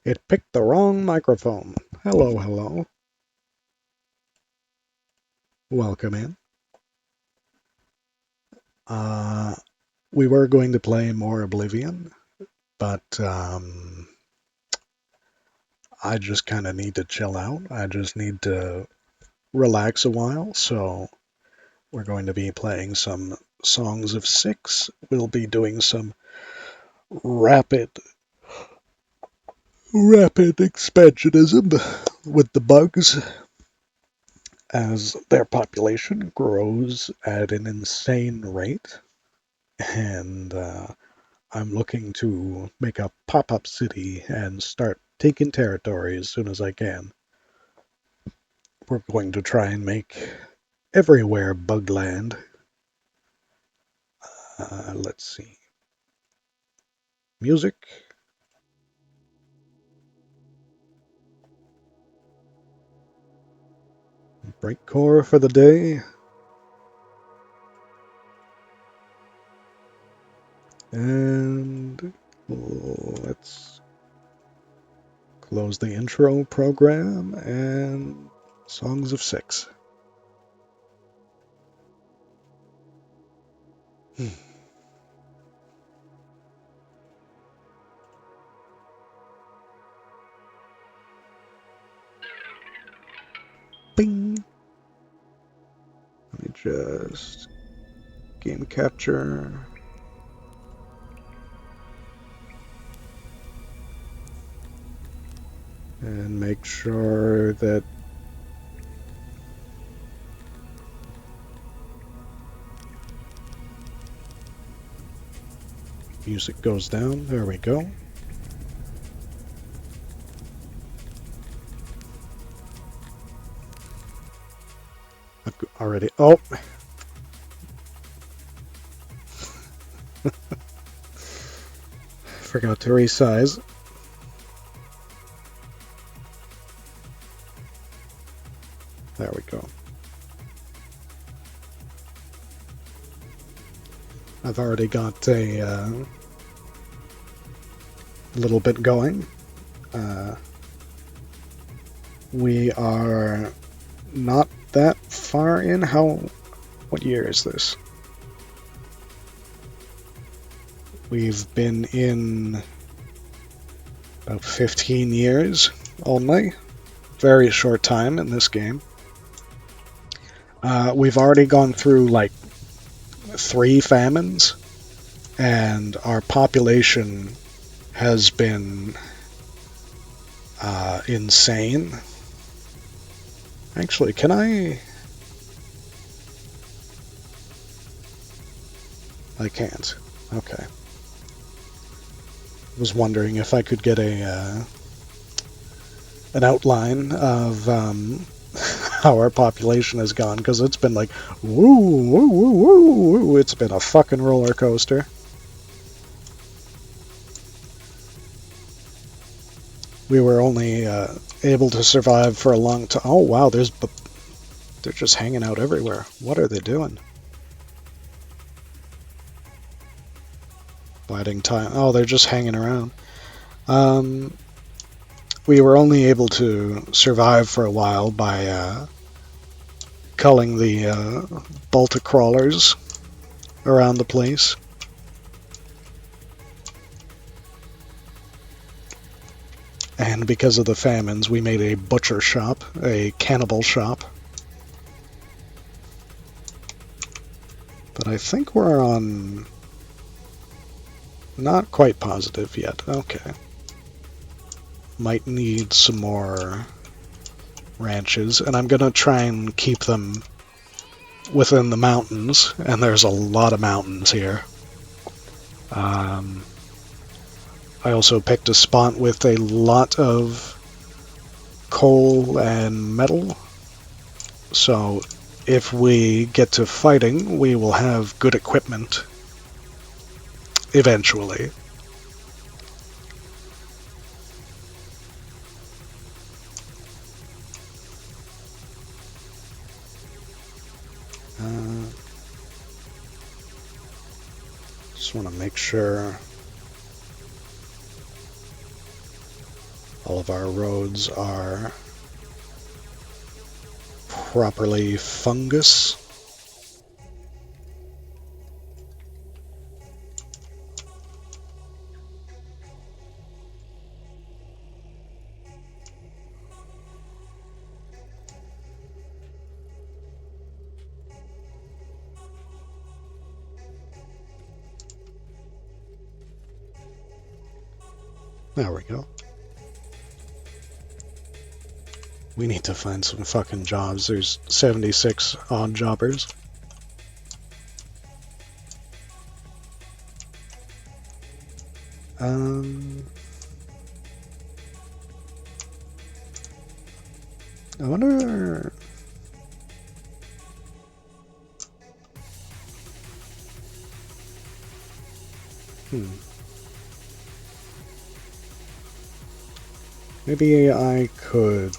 It picked the wrong microphone. Hello, hello. Welcome in. Uh, we were going to play more Oblivion, but I just kind of need to chill out. I just need to relax a while, so we're going to be playing some Songs of Six. We'll be doing some rapid expansionism with the bugs as their population grows at an insane rate. And I'm looking to make a pop-up city and start taking territory as soon as I can. We're going to try and make everywhere bugland. Let's see. Music. Breakcore for the day. And let's close the intro program and Songs of Six. Bing! Let me just game capture. And make sure that music goes down. There we go. Already. Oh! Forgot to resize. There we go. I've already got a little bit going. We are not that far in. What year is this? We've been in about 15 years only. Very short time in this game. We've already gone through like 3 famines, and our population has been insane. Actually, can I? I can't. Okay. Was wondering if I could get an outline of how our population has gone, because it's been like woo, woo, woo, woo, woo. It's been a fucking roller coaster. We were only able to survive for a long time. Oh wow, they're just hanging out everywhere. What are they doing? Biding time. Oh, they're just hanging around. We were only able to survive for a while by culling the Baltic crawlers around the place. And because of the famines, we made a butcher shop, a cannibal shop. But I think we're on... Not quite positive yet. Okay. Might need some more ranches, and I'm going to try and keep them within the mountains, and there's a lot of mountains here. I also picked a spot with a lot of coal and metal, so if we get to fighting, we will have good equipment eventually. Just want to make sure All of our roads are properly fungus. There we go. We need to find some fucking jobs. There's 76 odd jobbers. I wonder... Maybe I could...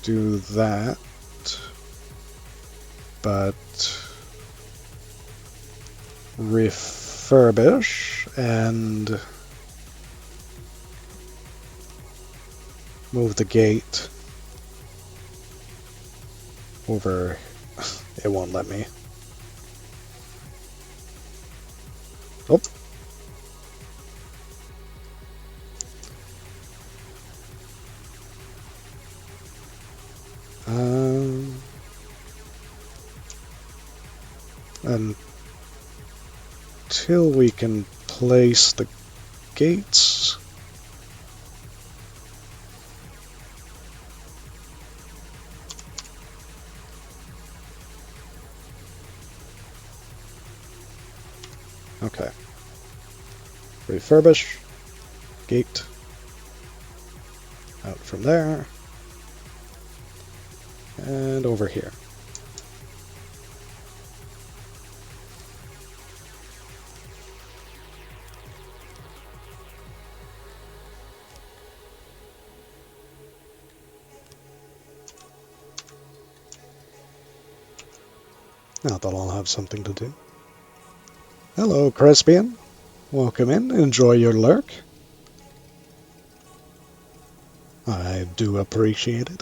do that, but refurbish and move the gate over. It won't let me. Oh. Until we can place the gates. Okay. Refurbish. Gate. Out from there. And over here. Now that I'll have something to do. Hello, Crespian. Welcome in. Enjoy your lurk. I do appreciate it.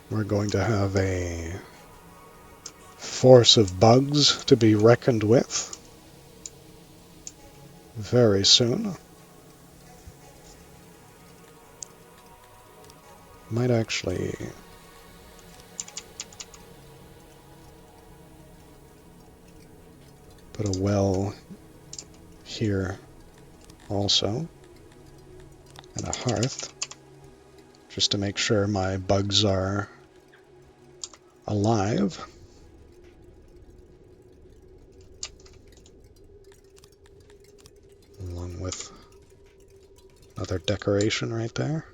We're going to have a force of bugs to be reckoned with very soon. Might actually put a well here also, and a hearth, just to make sure my bugs are alive. Along with another decoration right there.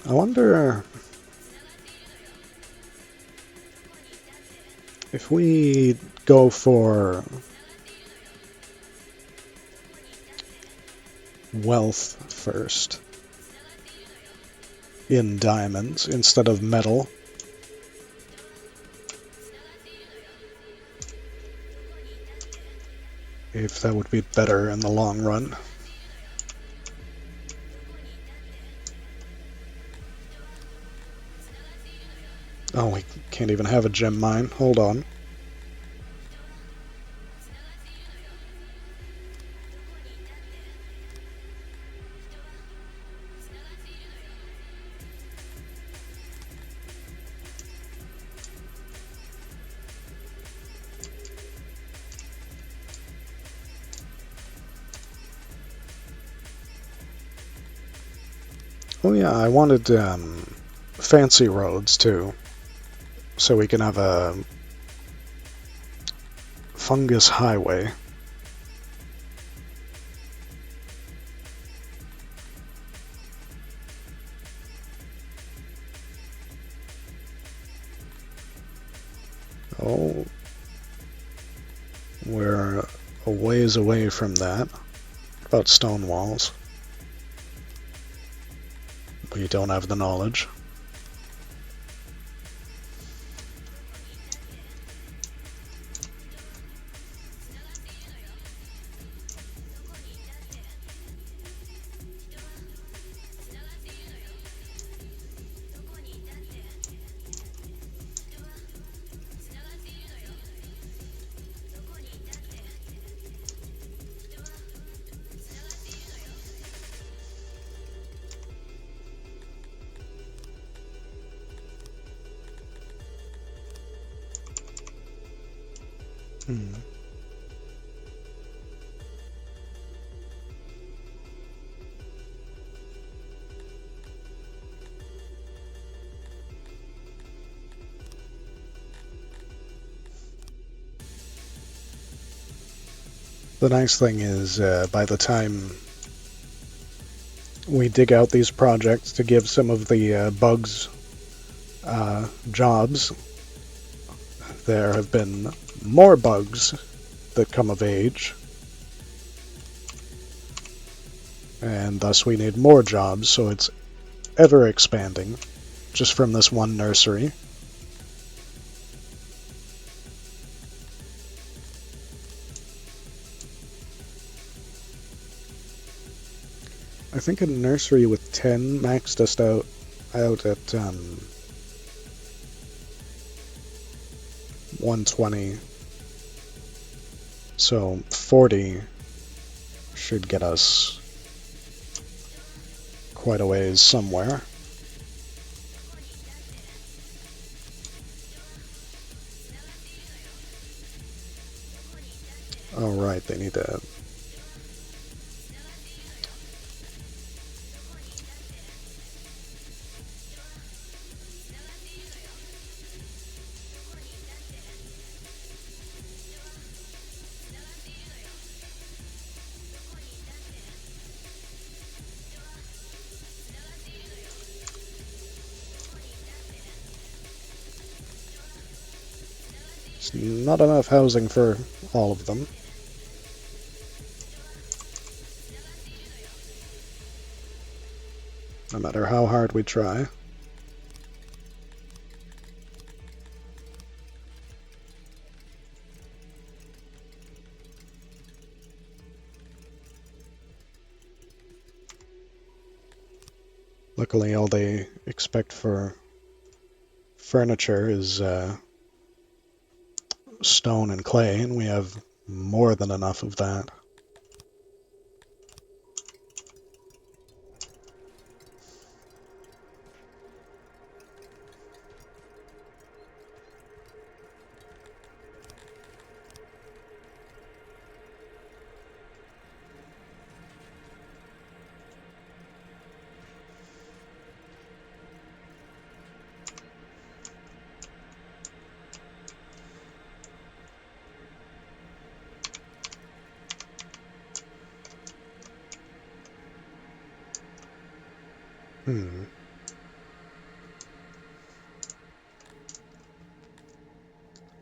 I wonder if we go for wealth first in diamonds instead of metal. If that would be better in the long run. Oh, we can't even have a gem mine. Hold on. Oh yeah, I wanted fancy roads too, so we can have a fungus highway. Oh, we're a ways away from that. About stone walls. We don't have the knowledge. Hmm. The nice thing is, by the time we dig out these projects to give some of the bugs jobs, there have been more bugs that come of age, and thus we need more jobs, so it's ever expanding just from this one nursery. I think a nursery with 10 maxed us out at 120. So 40 should get us quite a ways somewhere. Oh right, they need to... It's not enough housing for all of them. No matter how hard we try. Luckily, all they expect for furniture is stone and clay, and we have more than enough of that.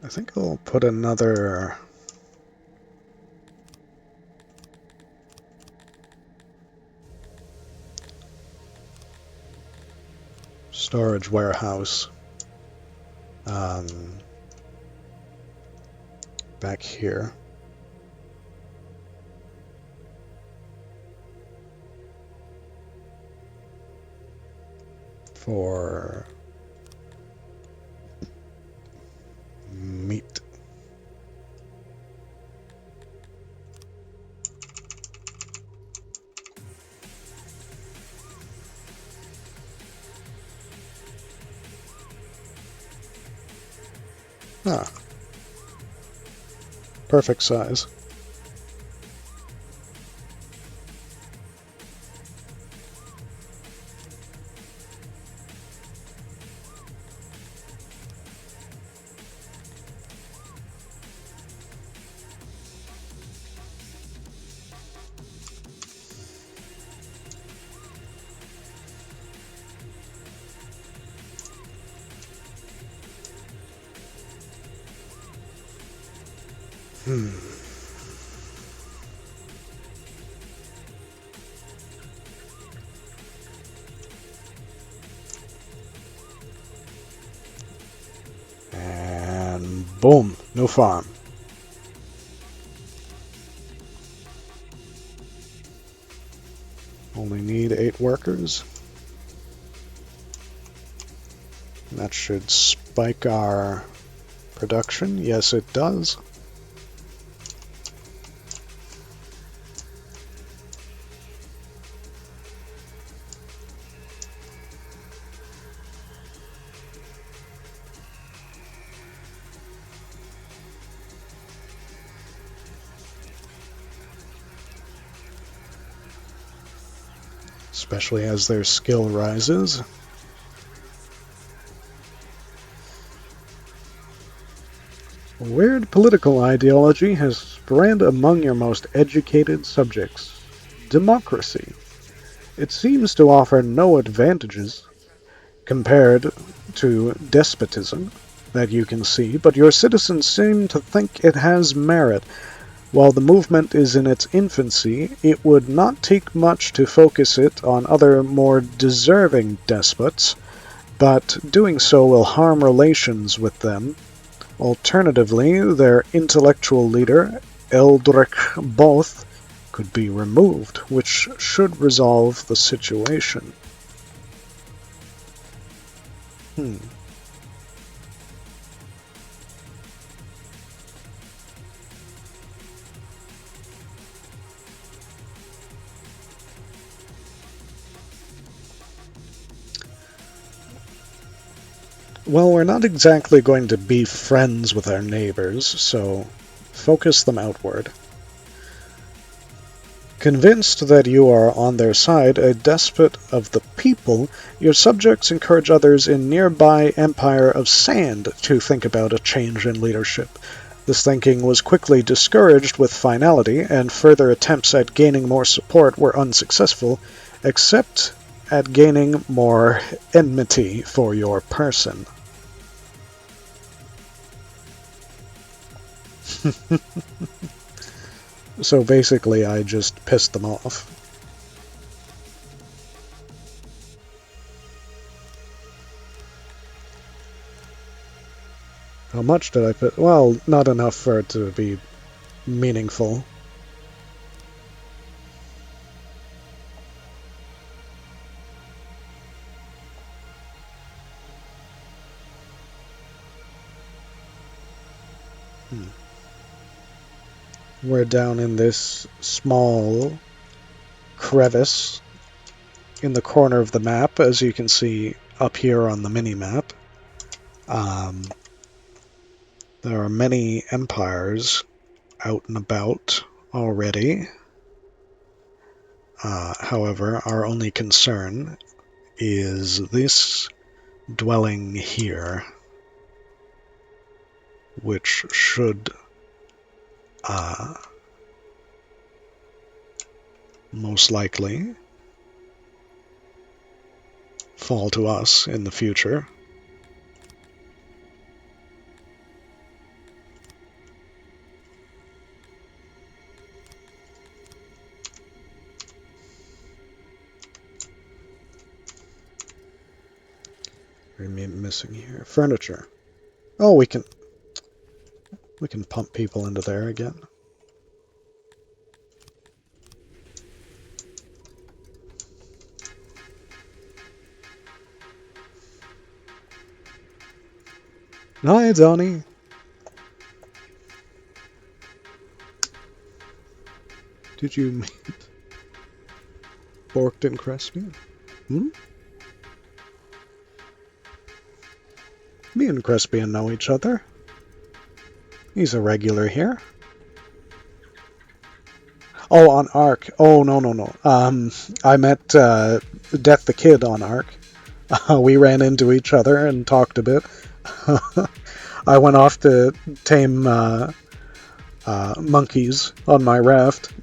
I think I'll put another storage warehouse back here. For meat. Ah, perfect size. And boom, new farm. Only need 8 workers. That should spike our production. Yes, it does. Especially as their skill rises. Weird political ideology has spread among your most educated subjects. Democracy. It seems to offer no advantages compared to despotism that you can see, but your citizens seem to think it has merit. While the movement is in its infancy, it would not take much to focus it on other more deserving despots, but doing so will harm relations with them. Alternatively, their intellectual leader, Eldrick Both, could be removed, which should resolve the situation. Well, we're not exactly going to be friends with our neighbors, so focus them outward. Convinced that you are on their side, a despot of the people, your subjects encourage others in nearby Empire of Sand to think about a change in leadership. This thinking was quickly discouraged with finality, and further attempts at gaining more support were unsuccessful, except at gaining more enmity for your person. So basically, I just pissed them off. How much did I put? Well, not enough for it to be meaningful. We're down in this small crevice in the corner of the map, as you can see up here on the mini-map. There are many empires out and about already. However, our only concern is this dwelling here, which should most likely fall to us in the future. What are we missing here? Furniture. Oh, we can pump people into there again. Hi, Donnie. Did you meet Bork'd and Crespian? Me and Crespian know each other. He's a regular here. Oh, on Ark. Oh, no. I met Death the Kid on Ark. We ran into each other and talked a bit. I went off to tame monkeys on my raft,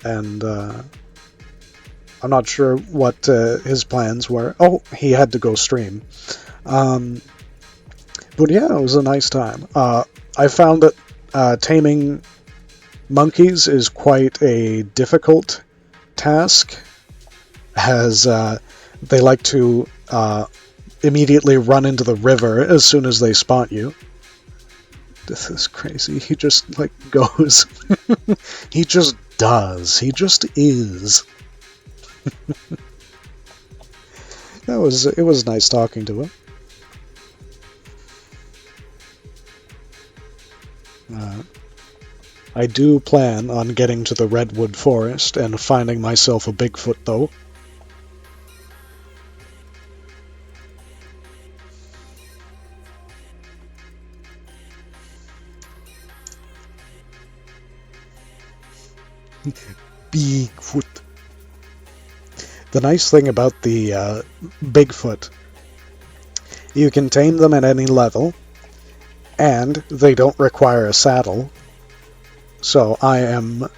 and I'm not sure what his plans were. Oh, he had to go stream. But yeah, it was a nice time. I found that taming monkeys is quite a difficult task, as they like to immediately run into the river as soon as they spot you. This is crazy. He just, like, goes. He just does. He just is. It was nice talking to him. I do plan on getting to the Redwood Forest and finding myself a Bigfoot, though. Bigfoot. The nice thing about the Bigfoot, you can tame them at any level, and they don't require a saddle. So I am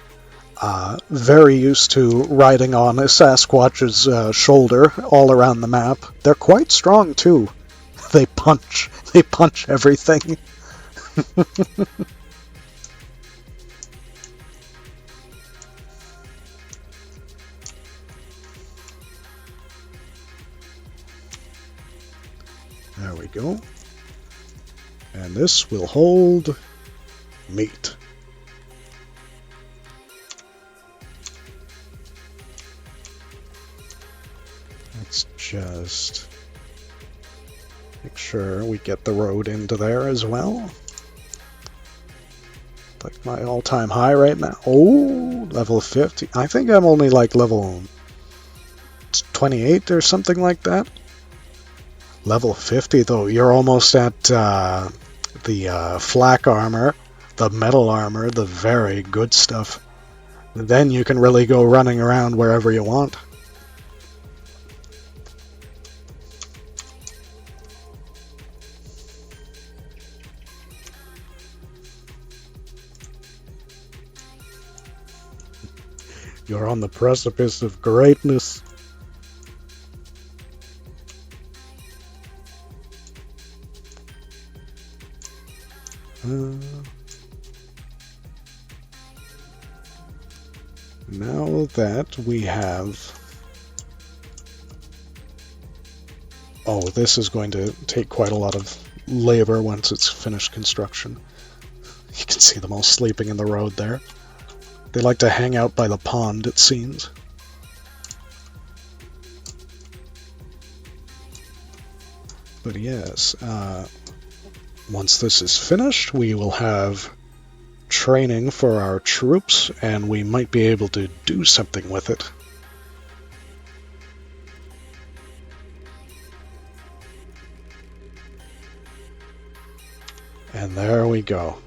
very used to riding on a Sasquatch's shoulder all around the map. They're quite strong too. They punch everything. There we go. And this will hold meat. Let's just make sure we get the road into there as well. Like my all-time high right now. Oh, level 50. I think I'm only like level 28 or something like that. Level 50 though, you're almost at the flak armor, the metal armor, the very good stuff. Then you can really go running around wherever you want. You're on the precipice of greatness. Now that we have... Oh, this is going to take quite a lot of labor once it's finished construction. You can see them all sleeping in the road there. They like to hang out by the pond, it seems. But yes, once this is finished, we will have training for our troops, and we might be able to do something with it. And there we go.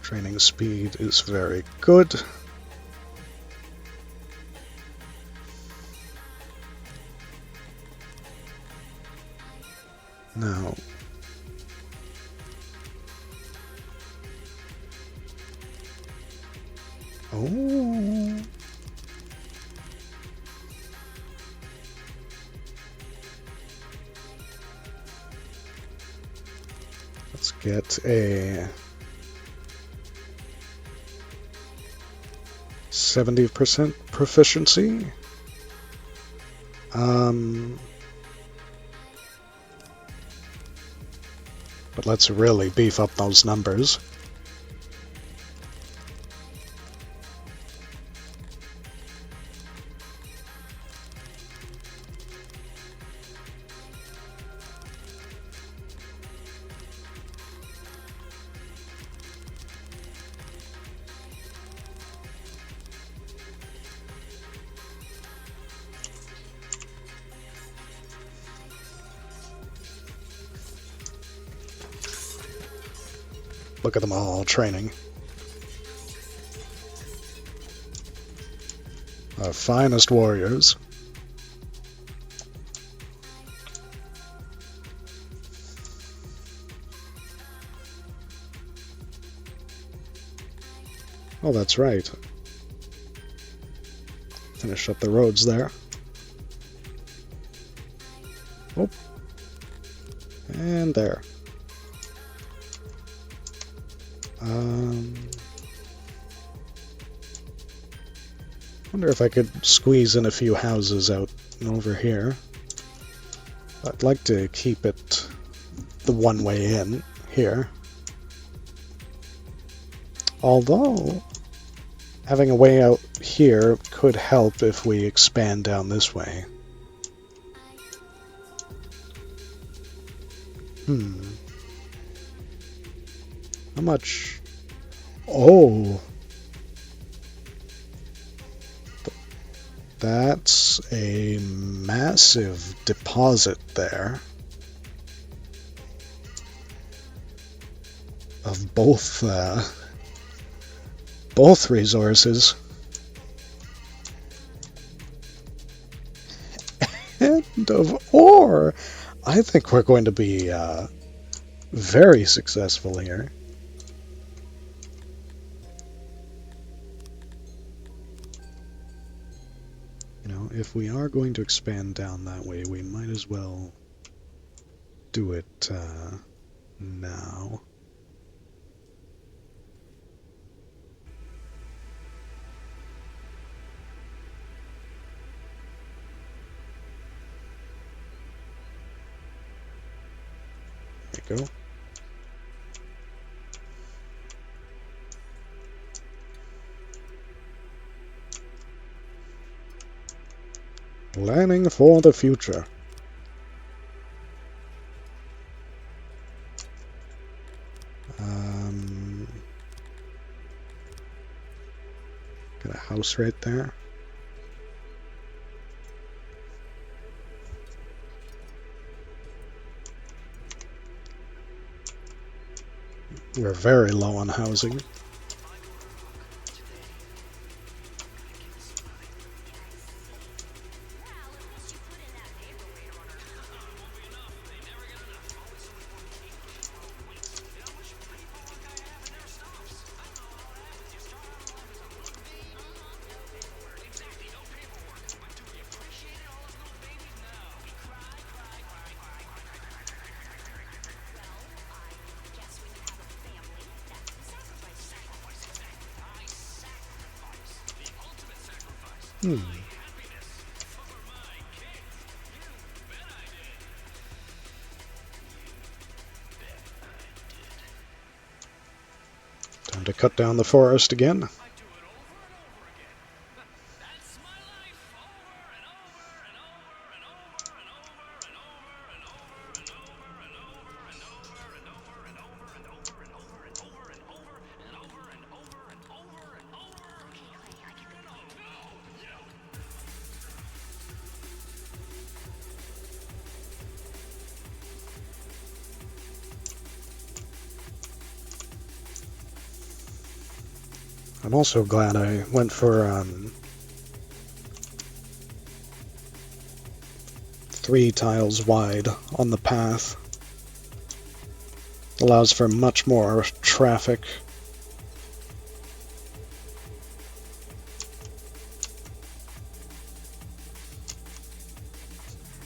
Training speed is very good. Now, oh, let's get a 70% proficiency. But let's really beef up those numbers. Look at them all training. Our finest warriors. Oh, that's right. Finish up the roads there. Oh. And there. Wonder if I could squeeze in a few houses out over here. I'd like to keep it the one way in here. Although, having a way out here could help if we expand down this way. How much? Oh! That's a massive deposit there. Of both resources. And of ore! I think we're going to be very successful here. You know, if we are going to expand down that way, we might as well do it now. There you go. Planning for the future. Got a house right there. We're very low on housing. Time to cut down the forest again. I'm also glad I went for 3 tiles wide on the path. Allows for much more traffic.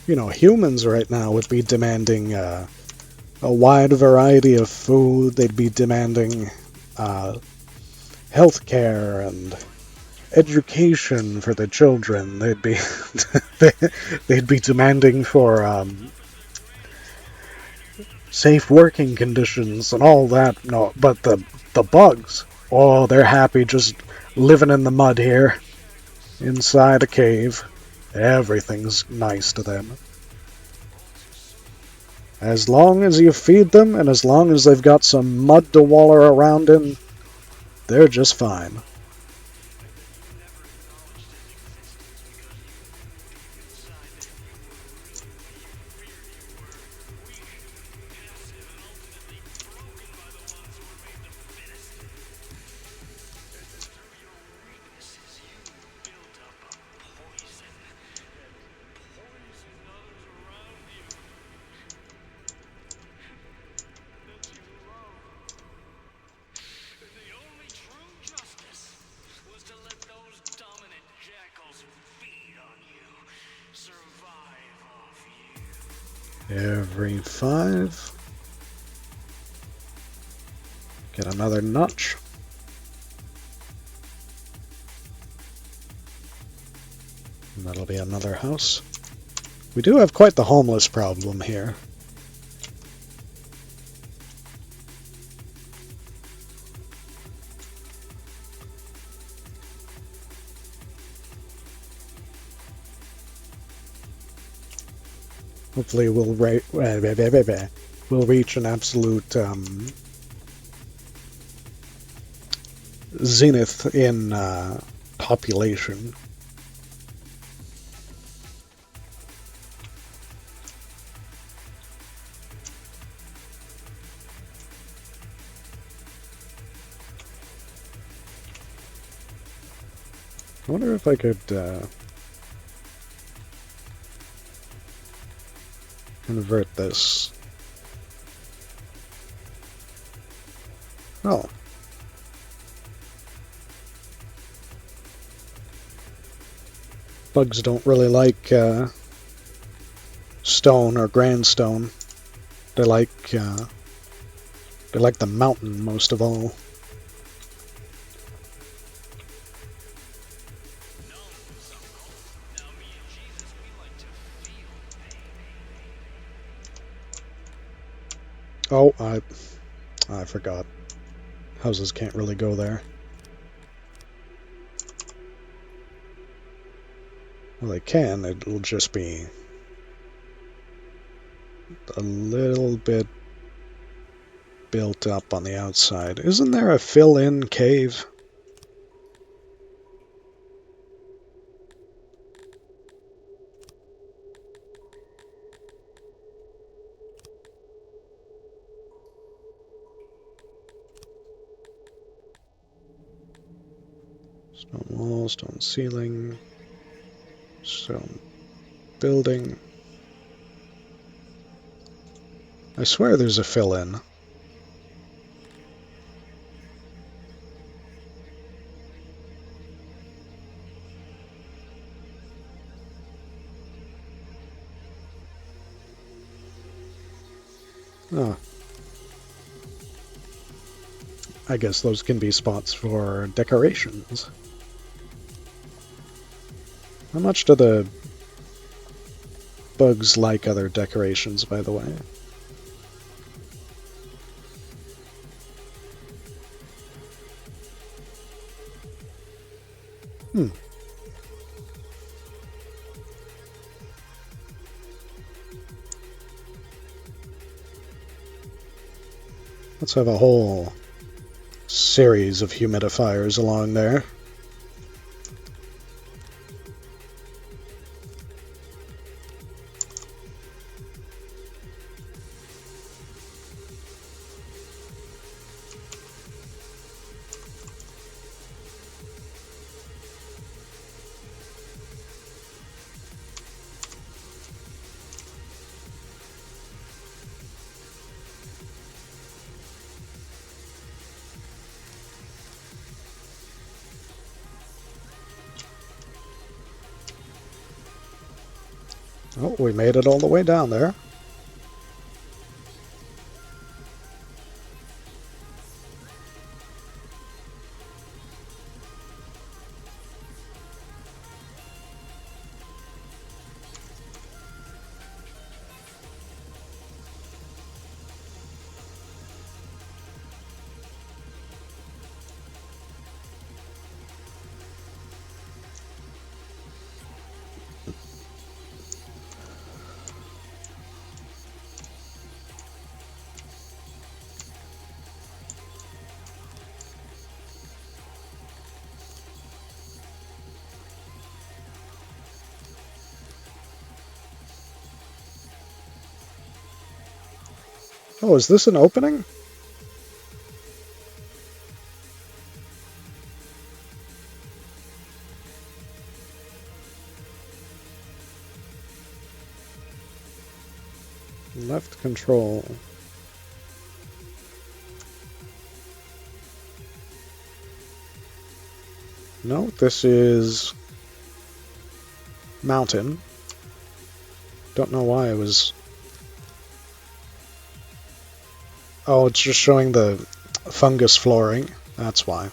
You know, humans right now would be demanding a wide variety of food. They'd be demanding healthcare and education for the children. They'd be they'd be demanding for safe working conditions and all that. No, but the bugs, oh, they're happy just living in the mud here, inside a cave. Everything's nice to them. As long as you feed them, and as long as they've got some mud to waller around in, they're just fine. Every 5. Get another notch. And that'll be another house. We do have quite the homeless problem here. Hopefully we'll reach an absolute zenith in population. I wonder if I could convert this. Oh. Bugs don't really like stone or grandstone. They like the mountain most of all. Oh, I forgot. Houses can't really go there. Well, they can. It'll just be a little bit built up on the outside. Isn't there a fill-in cave? Stone wall, stone ceiling, stone building. I swear there's a fill-in. Oh. I guess those can be spots for decorations. How much do the bugs like other decorations, by the way? Let's have a whole series of humidifiers along there. Oh, we made it all the way down there. Oh, is this an opening? Left control. No, this is mountain. Don't know why I was Oh, it's just showing the fungus flooring. That's why.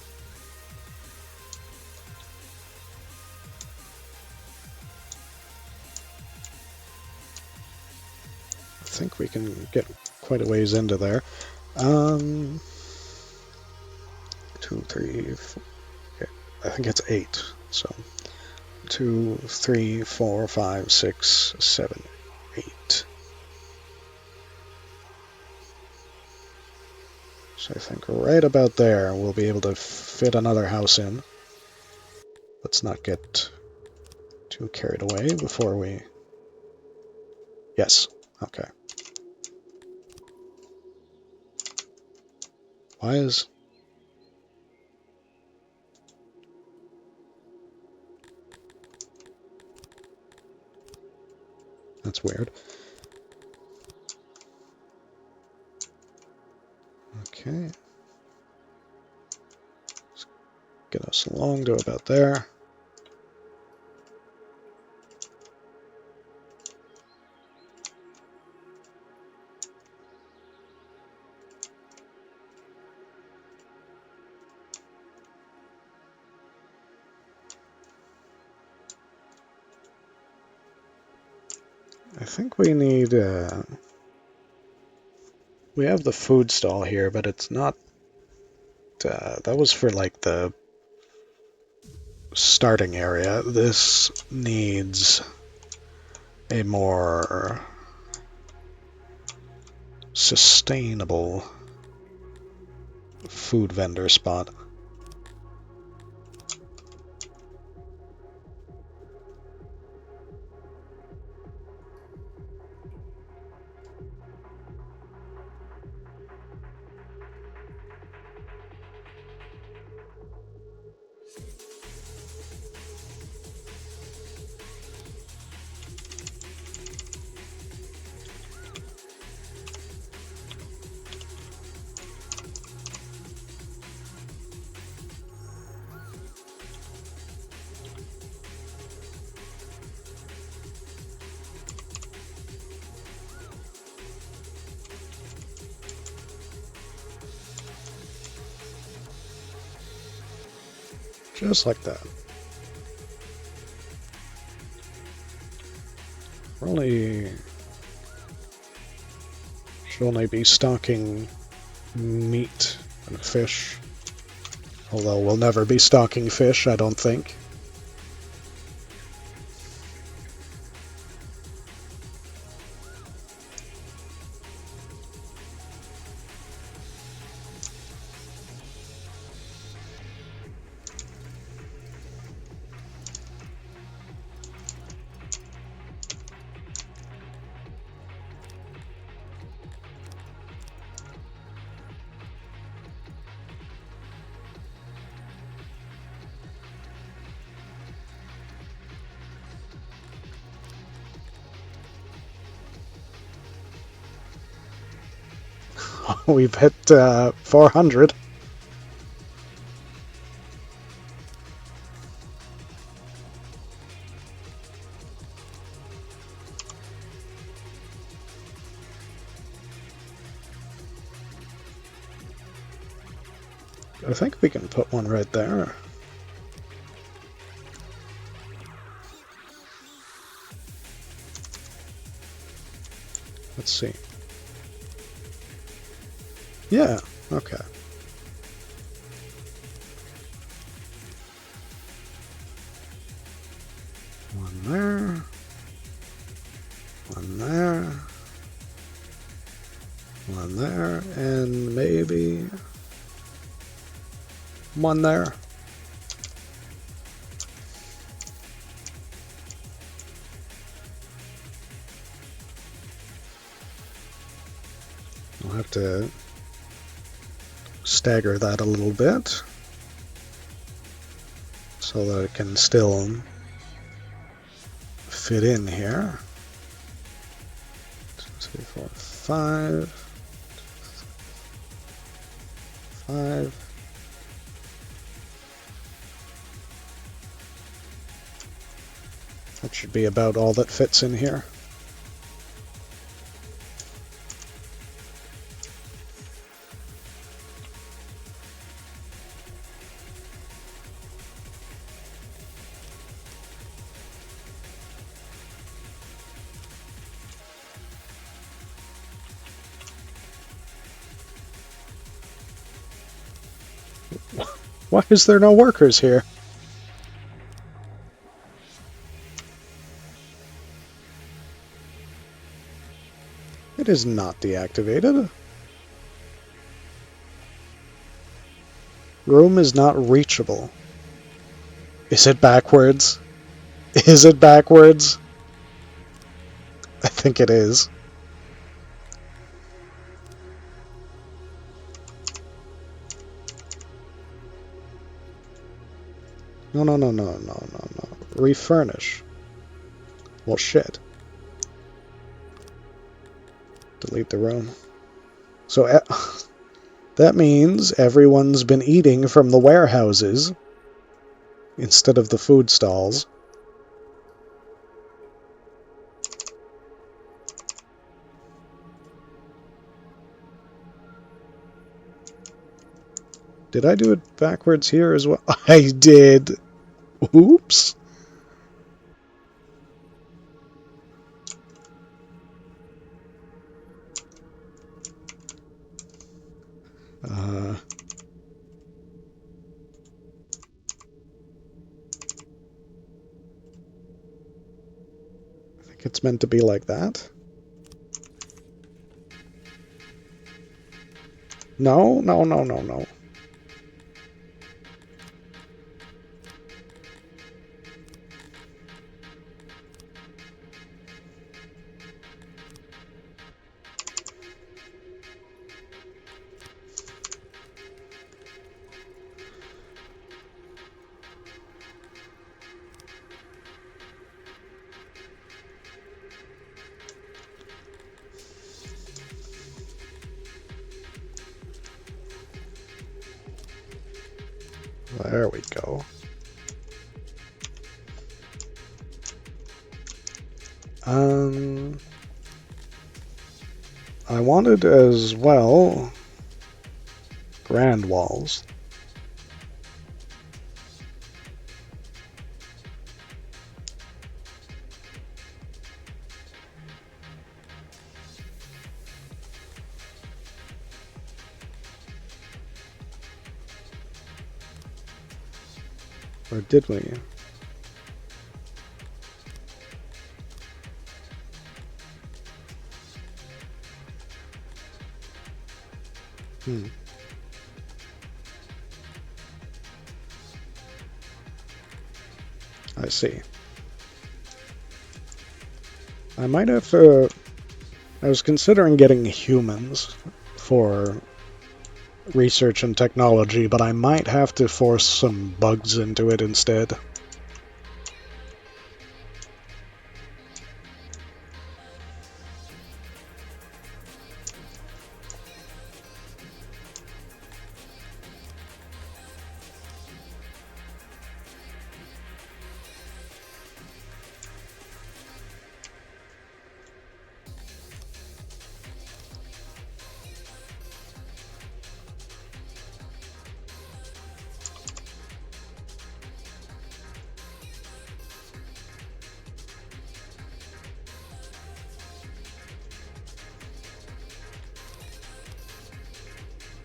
I think we can get quite a ways into there. 2, 3, 4. Okay. I think it's 8. So 2, 3, 4, 5, 6, 7, 8. So I think right about there we'll be able to fit another house in. Let's not get too carried away before we... Yes. Okay. Why is... That's weird. Okay. Let's get us along to about there. I think we need... we have the food stall here, but it's not... that was for, like, the starting area. This needs a more sustainable food vendor spot. Just like that. We're only... should only be stocking meat and fish. Although we'll never be stocking fish, I don't think. We've hit 400. I think we can put one right there. Let's see. Yeah, okay. One there. One there. One there. And maybe one there. We'll have to stagger that a little bit so that it can still fit in here. 2, 3, 4, 5. 5. That should be about all that fits in here. Why is there no workers here? It is not deactivated. Room is not reachable. Is it backwards? Is it backwards? I think it is. No, no, no, no, no, no, no. Refurnish. Well, shit. Delete the room. So that means everyone's been eating from the warehouses instead of the food stalls. Did I do it backwards here as well? I did. Oops. I think it's meant to be like that. No, no, no, no, no. There we go. I wanted as well grand walls. Or did we? I see. I might have to... I was considering getting humans for research and technology, but I might have to force some bugs into it instead.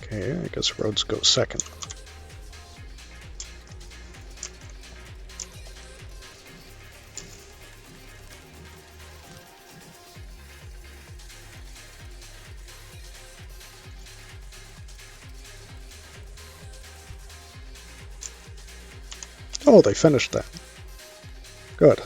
Okay, I guess roads go second. Oh, they finished that. Good.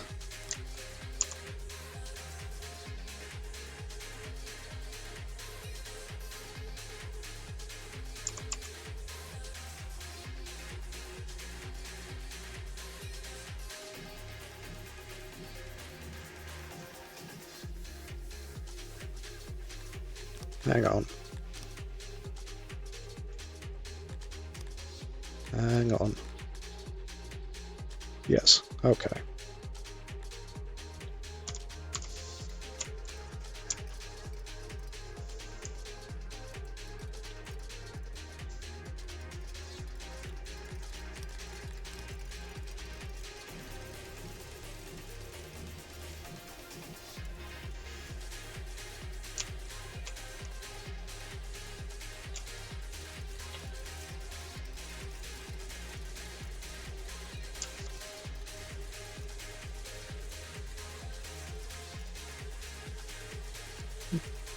Hang on. Hang on. Yes, okay.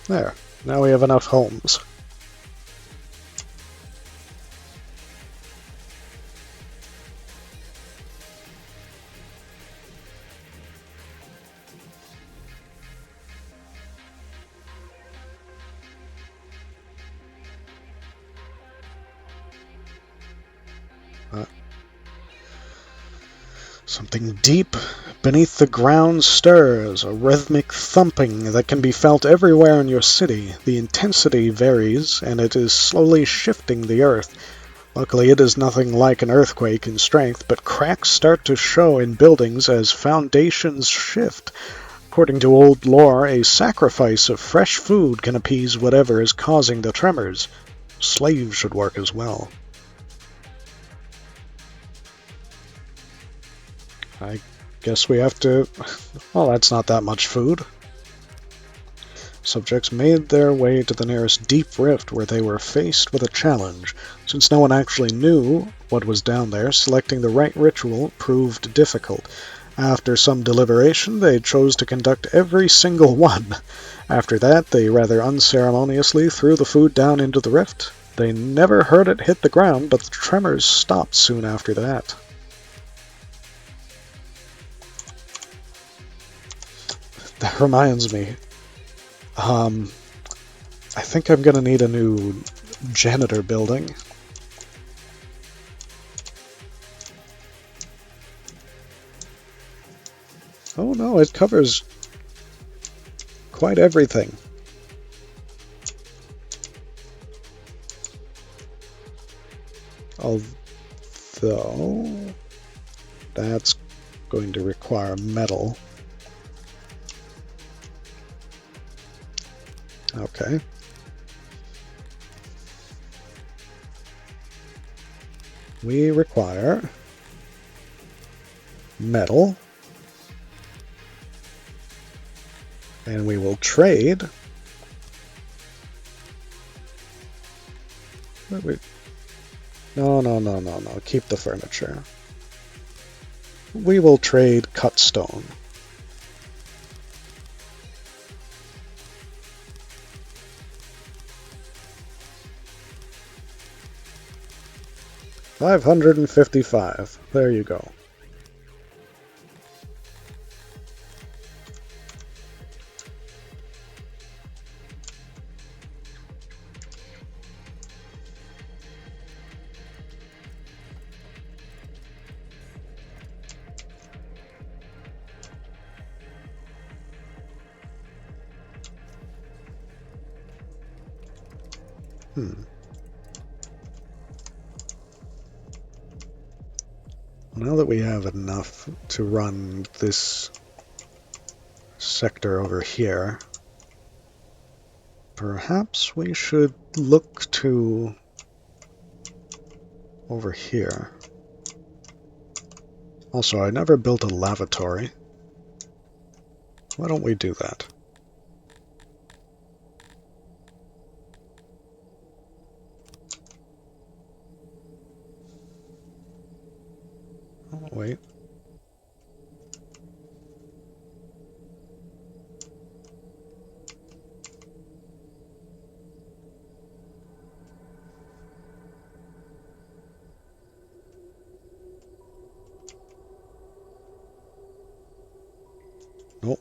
There. Now we have enough homes. Something deep beneath the ground stirs, a rhythmic thumping that can be felt everywhere in your city. The intensity varies, and it is slowly shifting the earth. Luckily, it is nothing like an earthquake in strength, but cracks start to show in buildings as foundations shift. According to old lore, a sacrifice of fresh food can appease whatever is causing the tremors. Slaves should work as well. I guess we have to... Well, that's not that much food. Subjects made their way to the nearest deep rift where they were faced with a challenge. Since no one actually knew what was down there, selecting the right ritual proved difficult. After some deliberation, they chose to conduct every single one. After that, they rather unceremoniously threw the food down into the rift. They never heard it hit the ground, but the tremors stopped soon after that. That reminds me. I think I'm gonna need a new janitor building. Oh no, it covers quite everything. Although that's going to require metal. Okay. We require metal. And we will trade. No. Keep the furniture. We will trade cut stone. $555. There you go. Now that we have enough to run this sector over here, perhaps we should look to over here. Also, I never built a lavatory. Why don't we do that? Oh, wait. Nope.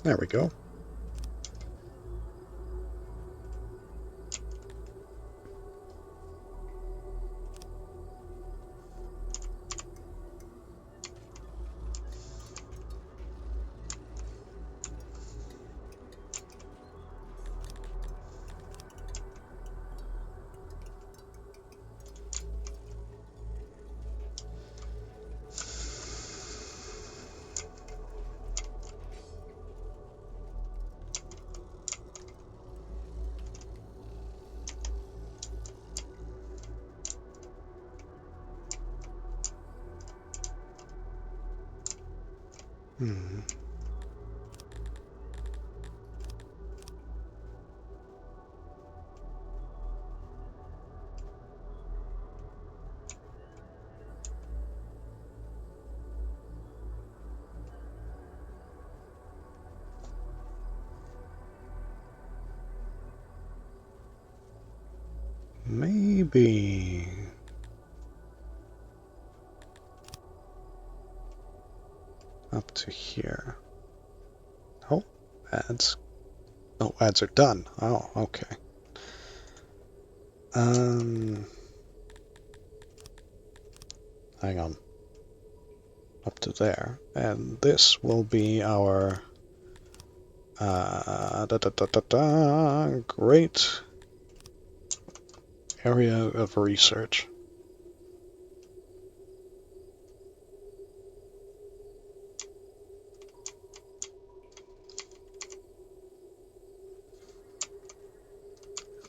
There we go. Hmm. Maybe up to here. Oh, ads. Oh, ads are done. Oh, okay. Hang on. Up to there. And this will be our great area of research.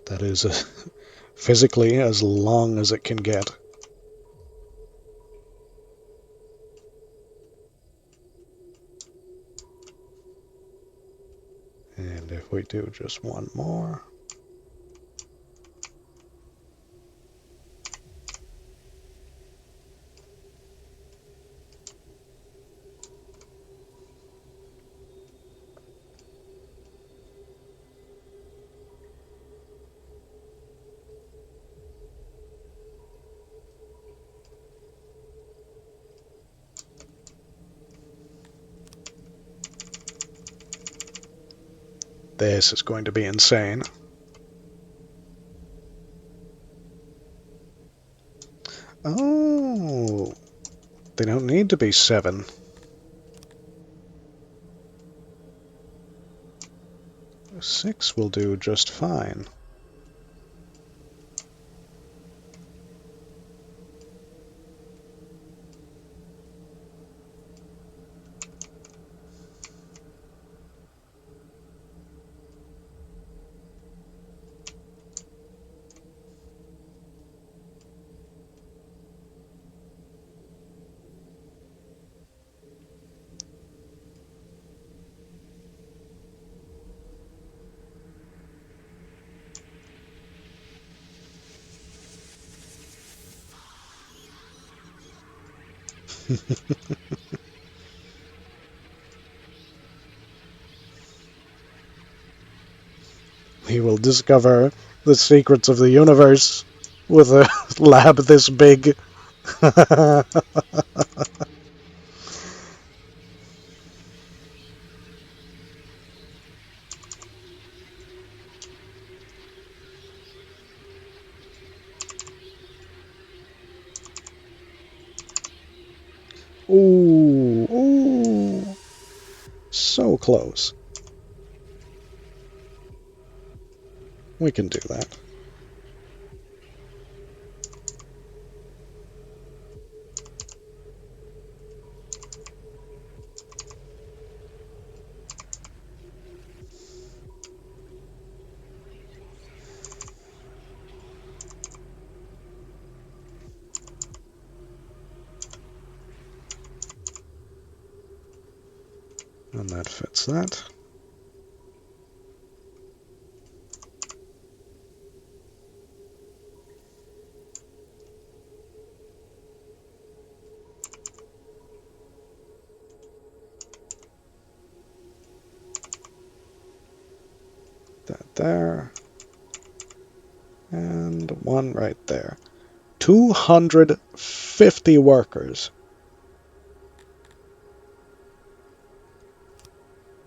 That is physically as long as it can get. And if we do just one more. This is going to be insane. Oh, they don't need to be 7. 6 will do just fine. We will discover the secrets of the universe with a lab this big. Ooh, ooh, so close. We can do that. And that fits that. That there. And one right there. 250 workers.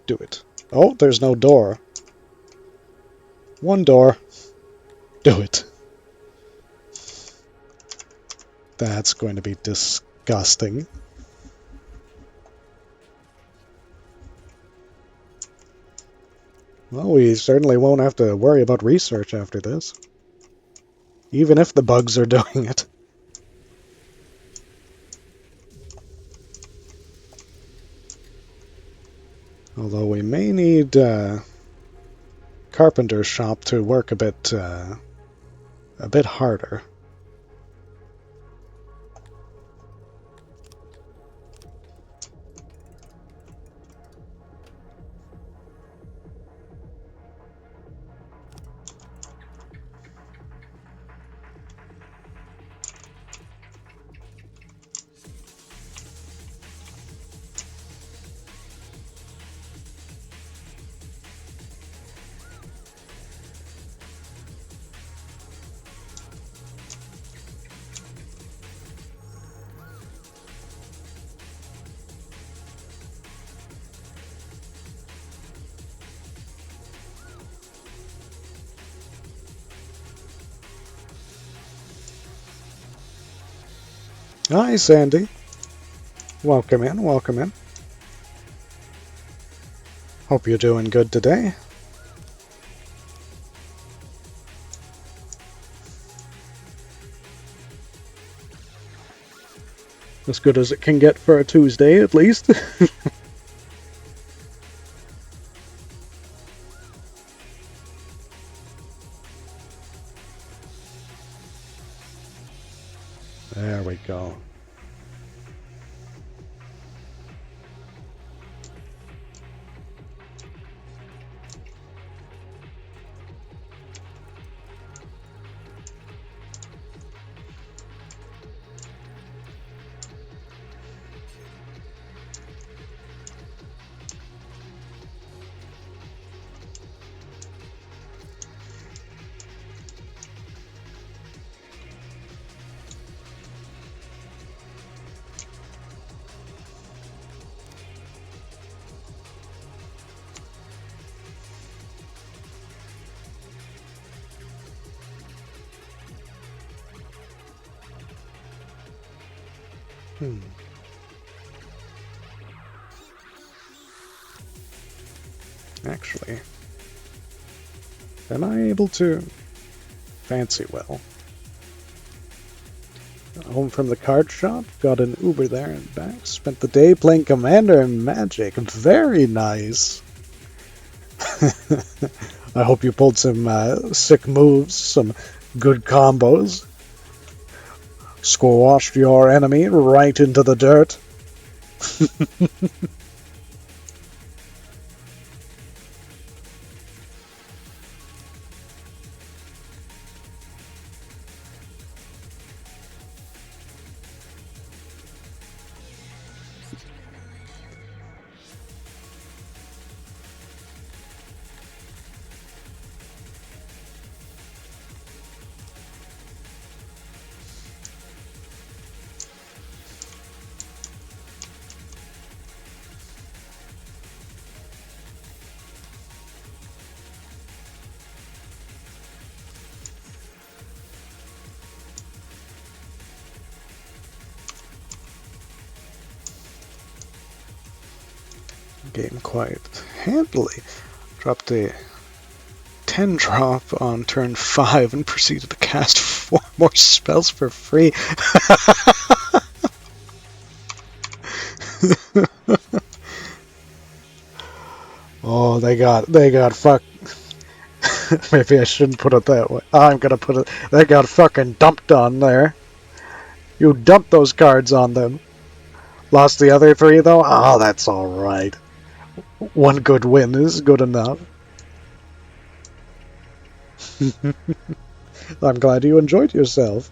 Do it. Oh, there's no door. One door. Do it. That's going to be disgusting. Well, we certainly won't have to worry about research after this. Even if the bugs are doing it. Although we may need carpenter's shop to work a bit harder. Hi, Sandy. Welcome in, welcome in. Hope you're doing good today. As good as it can get for a Tuesday, at least. There we go. Actually, am I able to... Fancy well. Home from the card shop, got an Uber there and back, spent the day playing Commander and Magic. Very nice. I hope you pulled some sick moves, some good combos. Squashed your enemy right into the dirt. Game quite handily. Dropped a 10 drop on turn 5 and proceeded to cast 4 more spells for free. Oh, they got fucked. Maybe I shouldn't put it that way. I'm gonna put it. They got fucking dumped on there. You dumped those cards on them. Lost the other 3 though? Oh, that's alright. One good win is good enough. I'm glad you enjoyed yourself.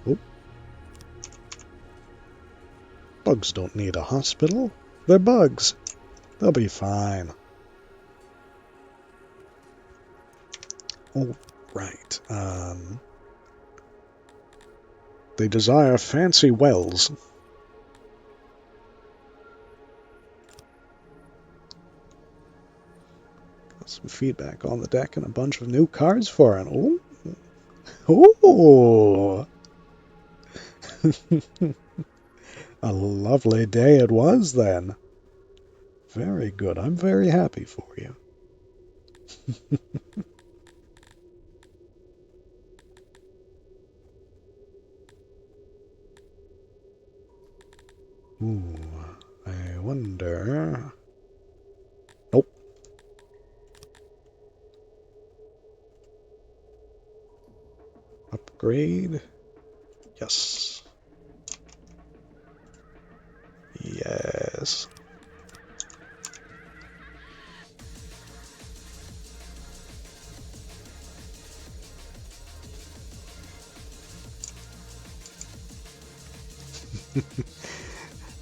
Oh. Bugs don't need a hospital. They're bugs. They'll be fine. Oh, right. They desire fancy wells. Got some feedback on the deck and a bunch of new cards for it. Ooh. Ooh. A lovely day it was then. Very good. I'm very happy for you. Ooh, I wonder... Nope. Upgrade. Yes. Yes.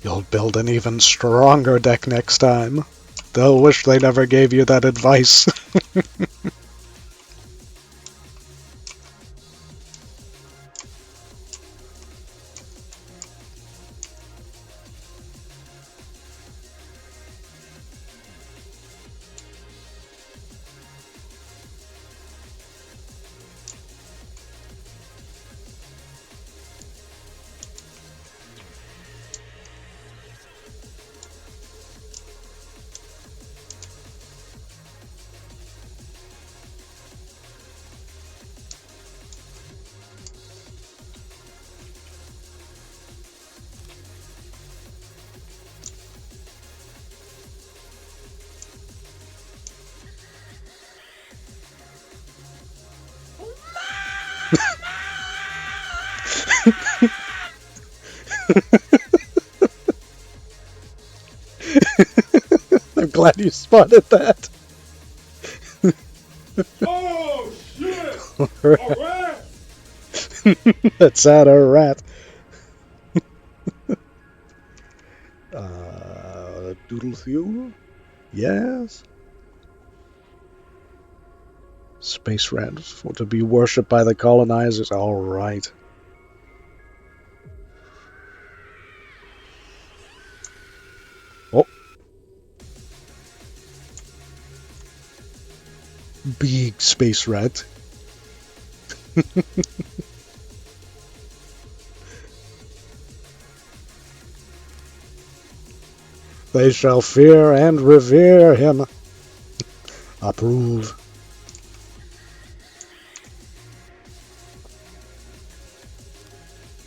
You'll build an even stronger deck next time. They'll wish they never gave you that advice. I'm glad you spotted that. Oh, shit! A rat! That's not a rat. Doodle fuel? Yes. Space rats for to be worshipped by the colonizers. All right. Oh. Big space rat. They shall fear and revere him. Approve.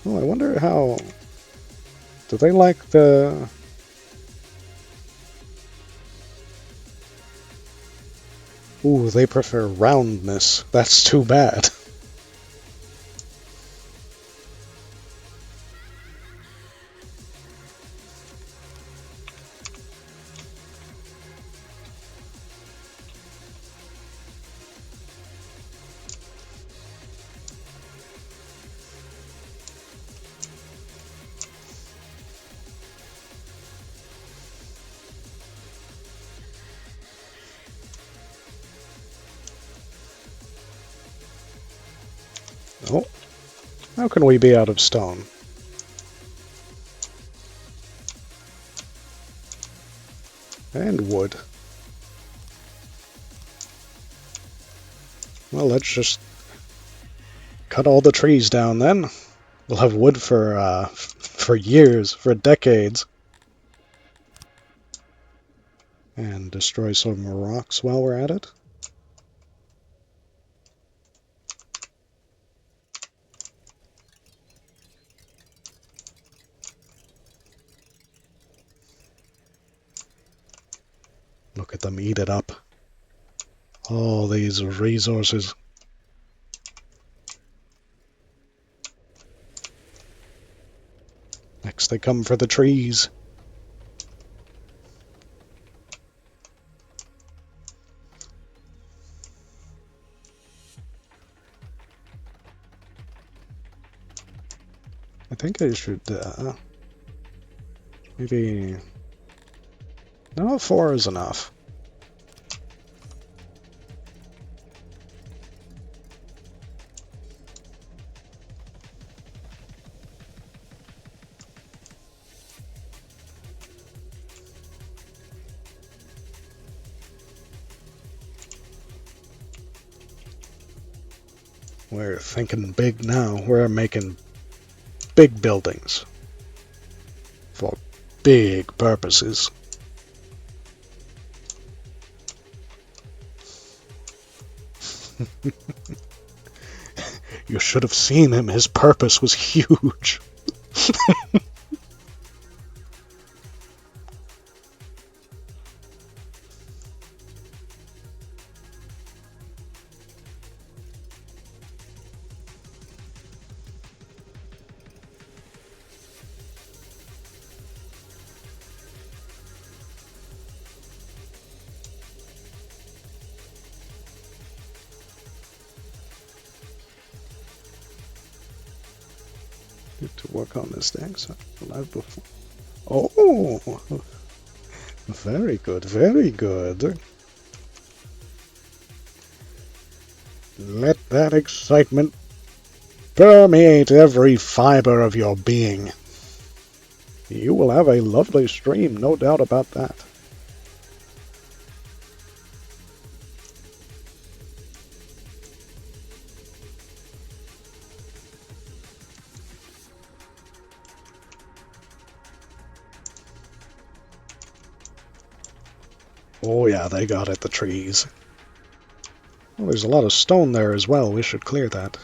Oh, I wonder how... Do they like the... Ooh, they prefer roundness. That's too bad. Oh, how can we be out of stone? And wood. Well, let's just cut all the trees down then. We'll have wood for years, for decades. And destroy some rocks while we're at it. Look at them eat it up. All these resources. Next they come for the trees. I think I should, maybe... No, 4 is enough. We're thinking big now. We're making big buildings for big purposes. You should have seen him. His purpose was huge. Need to work on this next. Live before. Oh, very good, very good. Let that excitement permeate every fiber of your being. You will have a lovely stream, no doubt about that. Oh yeah, they got it, the trees. Well, there's a lot of stone there as well. We should clear that.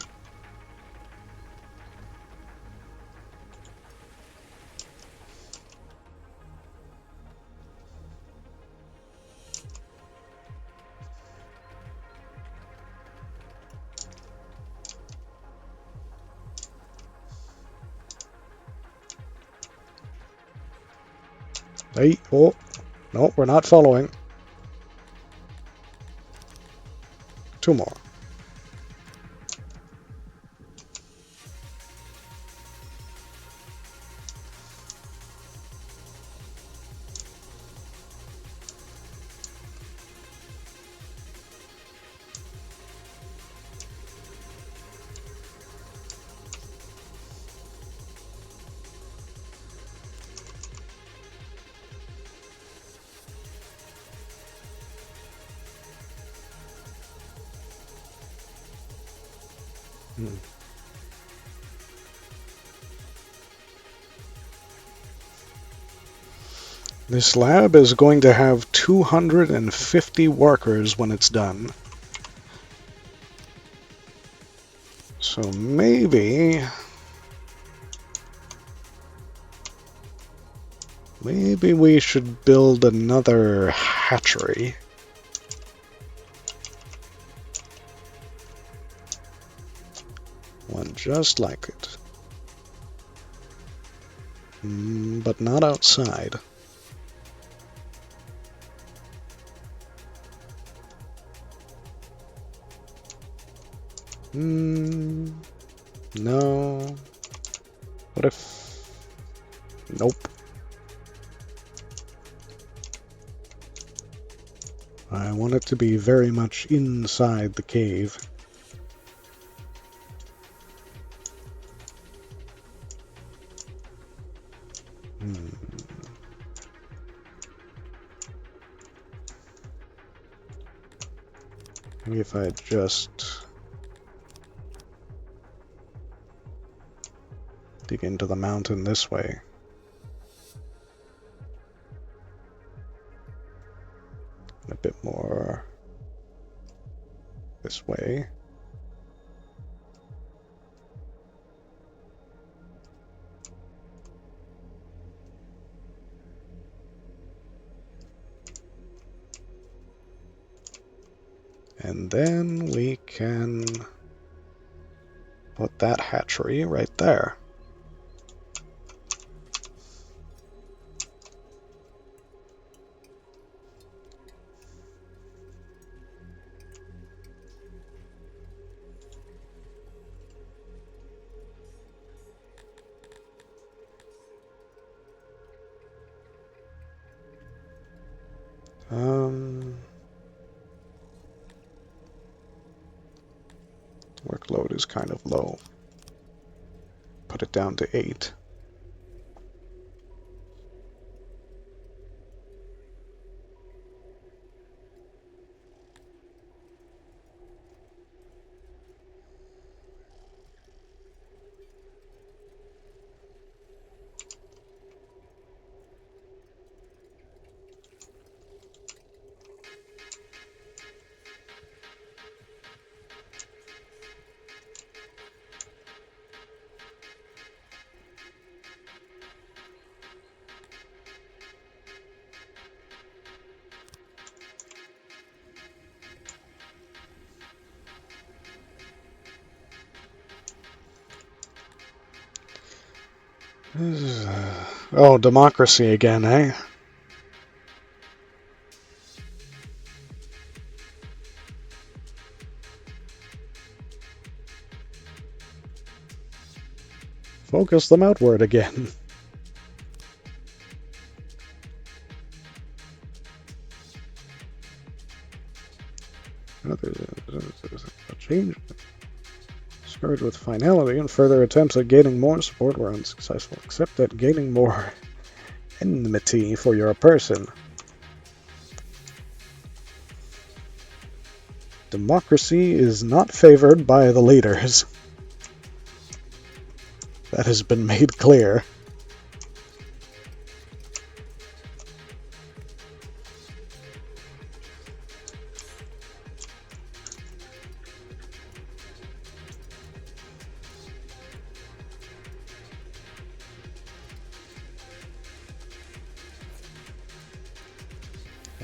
Hey, oh, no, we're not following. Two more. This lab is going to have 250 workers when it's done. So maybe we should build another hatchery. One just like it. But not outside. No. What if... Nope. I want it to be very much inside the cave. Maybe if I just dig into the mountain this way. A bit more this way. And then we can put that hatchery right there. Workload is kind of low. Put it down to 8. Oh, democracy again, eh? Focus them outward again. There's a change. Started with finality, and further attempts at gaining more support were unsuccessful, except at gaining more enmity for your person. Democracy is not favored by the leaders. That has been made clear.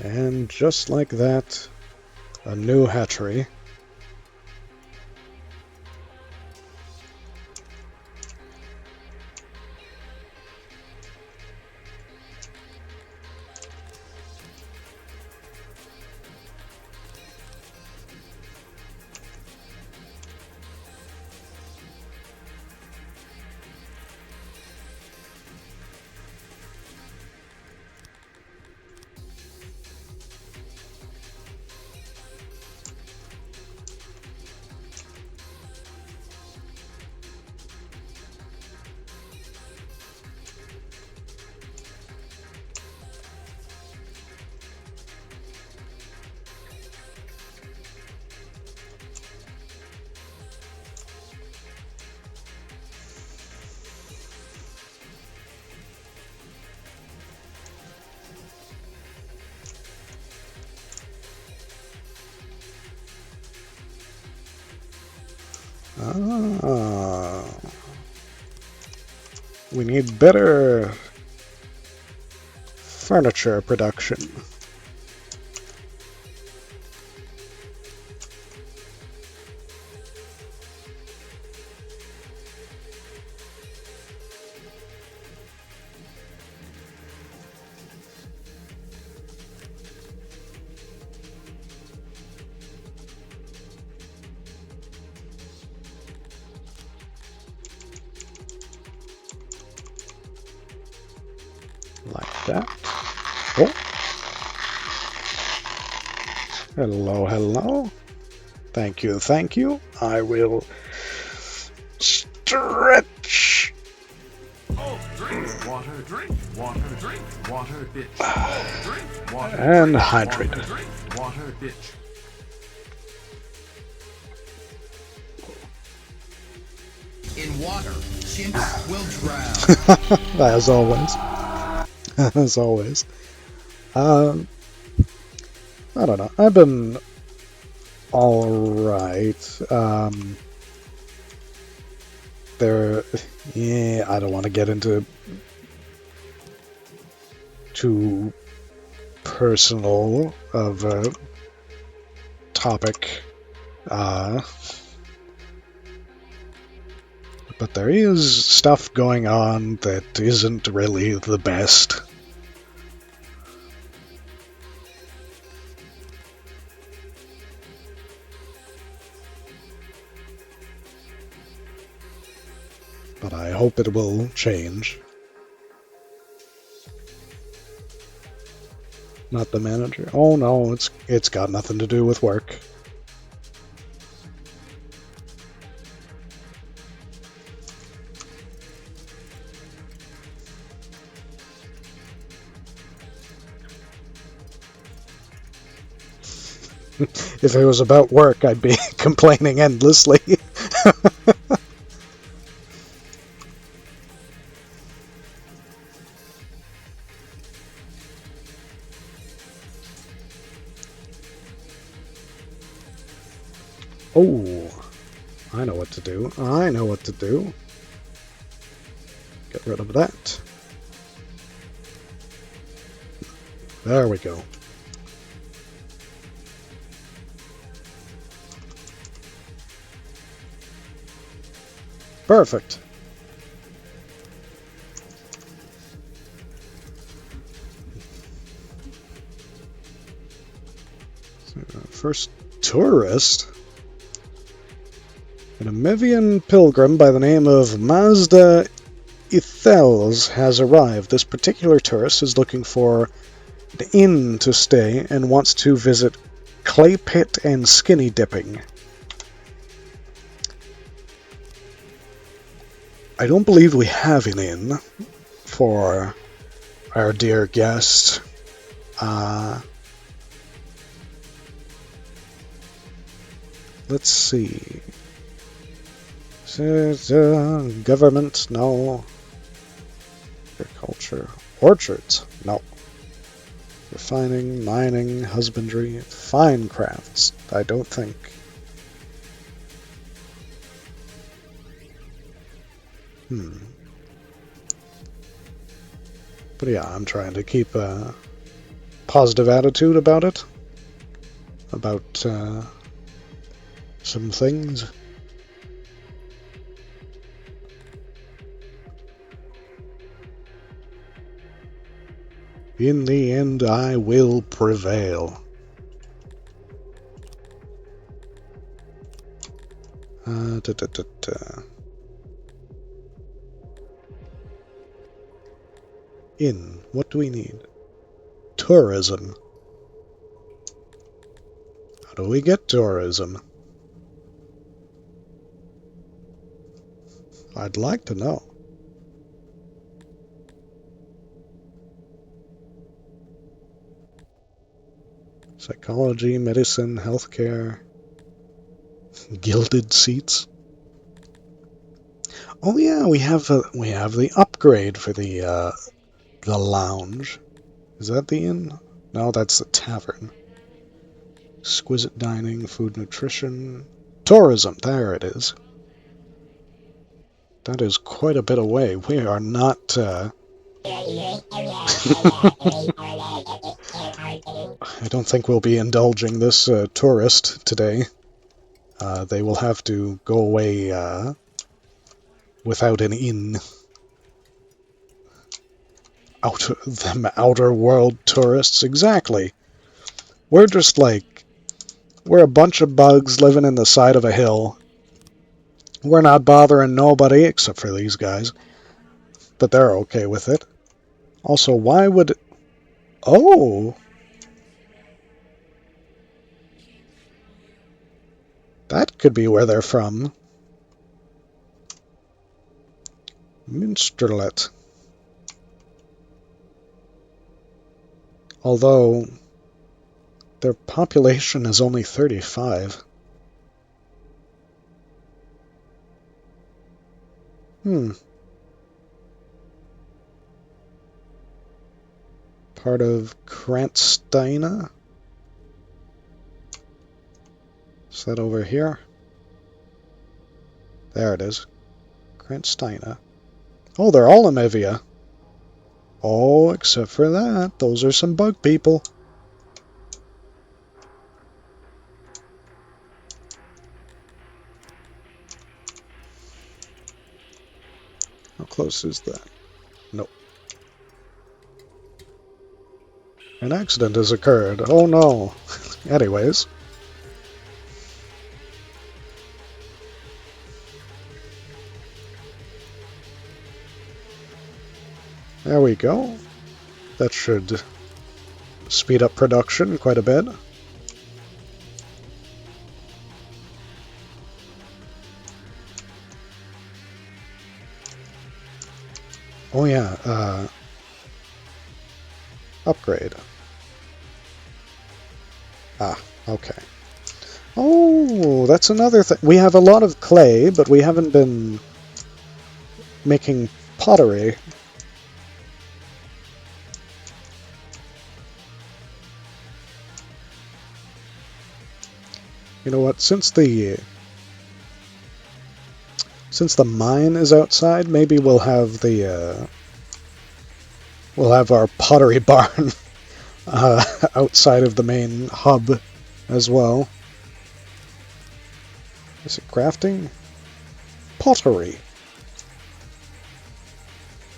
And just like that, a new hatchery. Ah, we need better furniture production. Like that. Oh. Hello, hello. Thank you, thank you. I will stretch. Oh, drink water, drink water, drink water, bitch. Oh, drink water, And drink hydrate. water, drink water, bitch. In water, chimps will drown. As always. As always. I don't know. I've been alright. Yeah, I don't want to get into too personal of a topic. But there is stuff going on that isn't really the best. But I hope it will change. Not the manager. Oh no, it's got nothing to do with work. If it was about work, I'd be complaining endlessly. Oh, I know what to do. I know what to do. Get rid of that. There we go. Perfect. First tourist? An Amivian pilgrim by the name of Mazda Ithels has arrived. This particular tourist is looking for an inn to stay and wants to visit Clay Pit and Skinny Dipping. I don't believe we have an inn for our dear guest. Let's see. Government, no. Agriculture. Orchards, no. Refining, mining, husbandry, fine crafts, I don't think. But yeah, I'm trying to keep a positive attitude about it. About some things. In the end, I will prevail. In. What do we need? Tourism. How do we get tourism? I'd like to know. Psychology, medicine, healthcare, gilded seats. Oh yeah, we have the upgrade for the lounge. Is that the inn? No, that's the tavern. Exquisite dining, food, nutrition, tourism. There it is. That is quite a bit away. We are not. I don't think we'll be indulging this tourist today. They will have to go away without an inn. Them outer world tourists, exactly. We're just like, we're a bunch of bugs living in the side of a hill. We're not bothering nobody except for these guys, but they're okay with it. Also, why would... Oh! That could be where they're from. Minstrelette. Although, their population is only 35. Part of Krantsteina? Is that over here? There it is. Krantsteina. Oh, they're all Amivia. Oh, except for that. Those are some bug people. How close is that? Nope. An accident has occurred. Oh no. Anyways. There we go. That should speed up production quite a bit. Oh yeah, upgrade. Ah, okay. Oh, that's another thing. We have a lot of clay, but we haven't been making pottery. You know what, since the mine is outside, maybe we'll have our pottery barn outside of the main hub as well. Is it crafting? Pottery.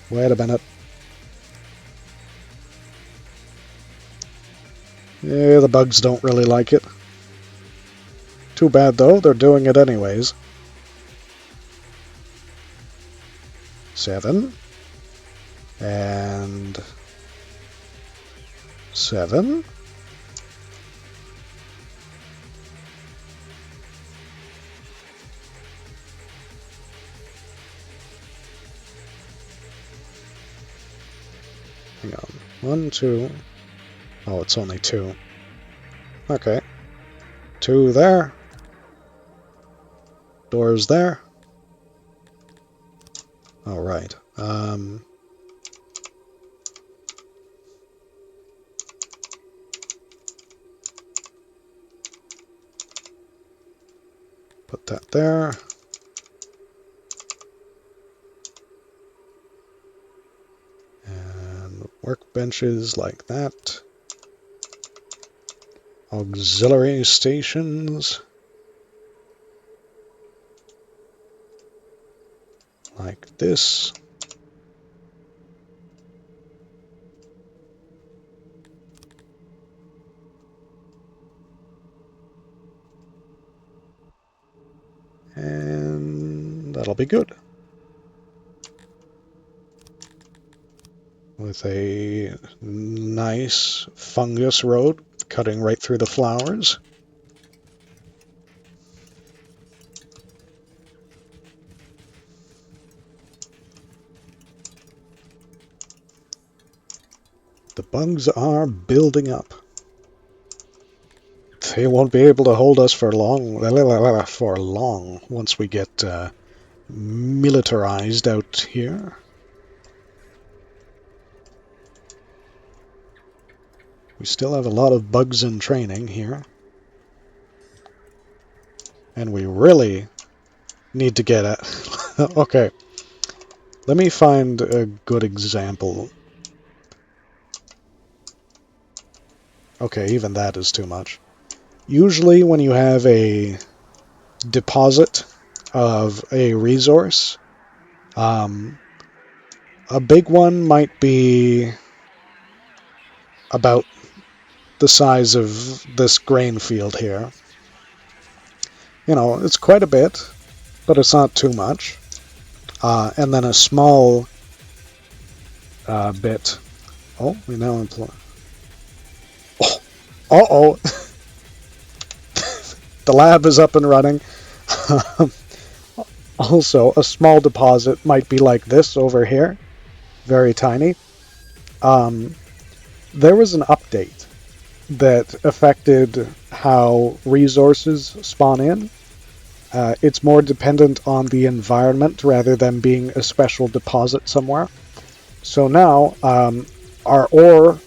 Wait a minute. Yeah, the bugs don't really like it. Too bad, though. They're doing it anyways. 7. And 7. Hang on. 1, 2. Oh, it's only 2. Okay. 2 there. Doors there. All right. Put that there. And workbenches like that. Auxiliary stations. Like this. And that'll be good. With a nice fungus road cutting right through the flowers. The bugs are building up. They won't be able to hold us for long once we get militarized out here. We still have a lot of bugs in training here. And we really need to get at... Okay. Let me find a good example. Okay, even that is too much. Usually when you have a deposit of a resource, a big one might be about the size of this grain field here. You know, it's quite a bit, but it's not too much. And then a small bit. Oh, we now employ... Oh, uh-oh! The lab is up and running. Also, a small deposit might be like this over here. Very tiny. There was an update that affected how resources spawn in. It's more dependent on the environment rather than being a special deposit somewhere. So now, our ore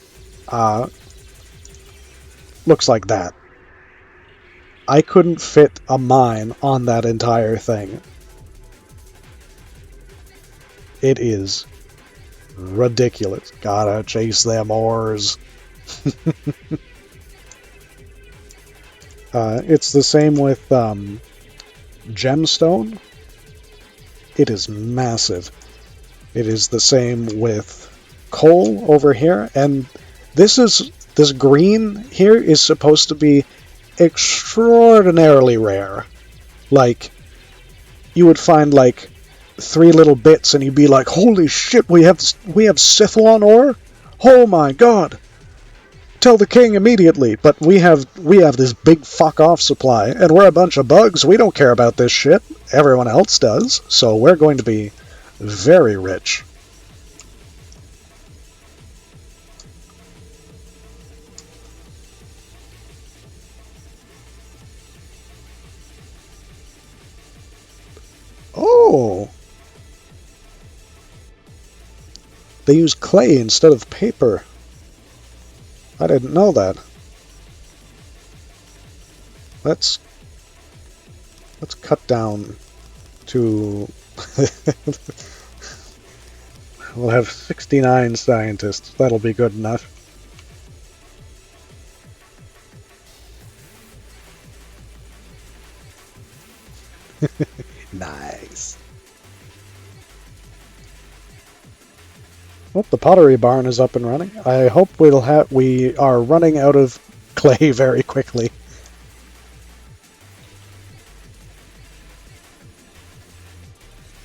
looks like that. I couldn't fit a mine on that entire thing. It is ridiculous. Gotta chase them ores. It's the same with gemstone. It is massive. It is the same with coal over here, and this green here is supposed to be extraordinarily rare. Like, you would find like 3 little bits and you'd be like, holy shit, we have Scythlon ore? Oh my god. Tell the king immediately. But we have this big fuck off supply, and we're a bunch of bugs. We don't care about this shit. Everyone else does. So we're going to be very rich. Oh! They use clay instead of paper. I didn't know that. Let's cut down to... We'll have 69 scientists. That'll be good enough. Nice. Oh, the pottery barn is up and running. I hope we are running out of clay very quickly.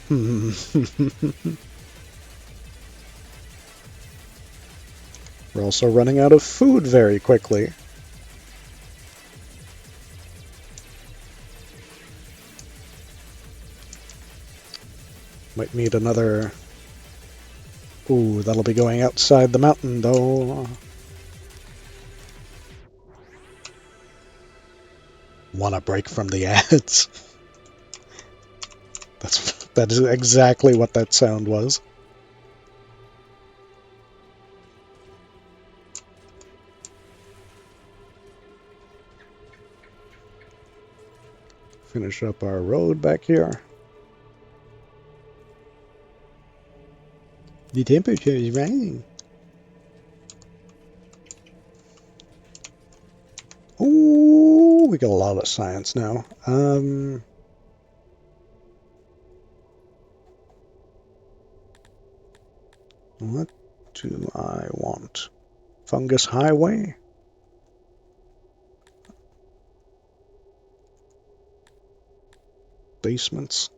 Hmm. We're also running out of food very quickly. Might need another... Ooh, that'll be going outside the mountain, though. Want a break from the ads? That is exactly what that sound was. Finish up our road back here. The temperature is rising. Ooh, we got a lot of science now. What do I want? Fungus highway? Basements?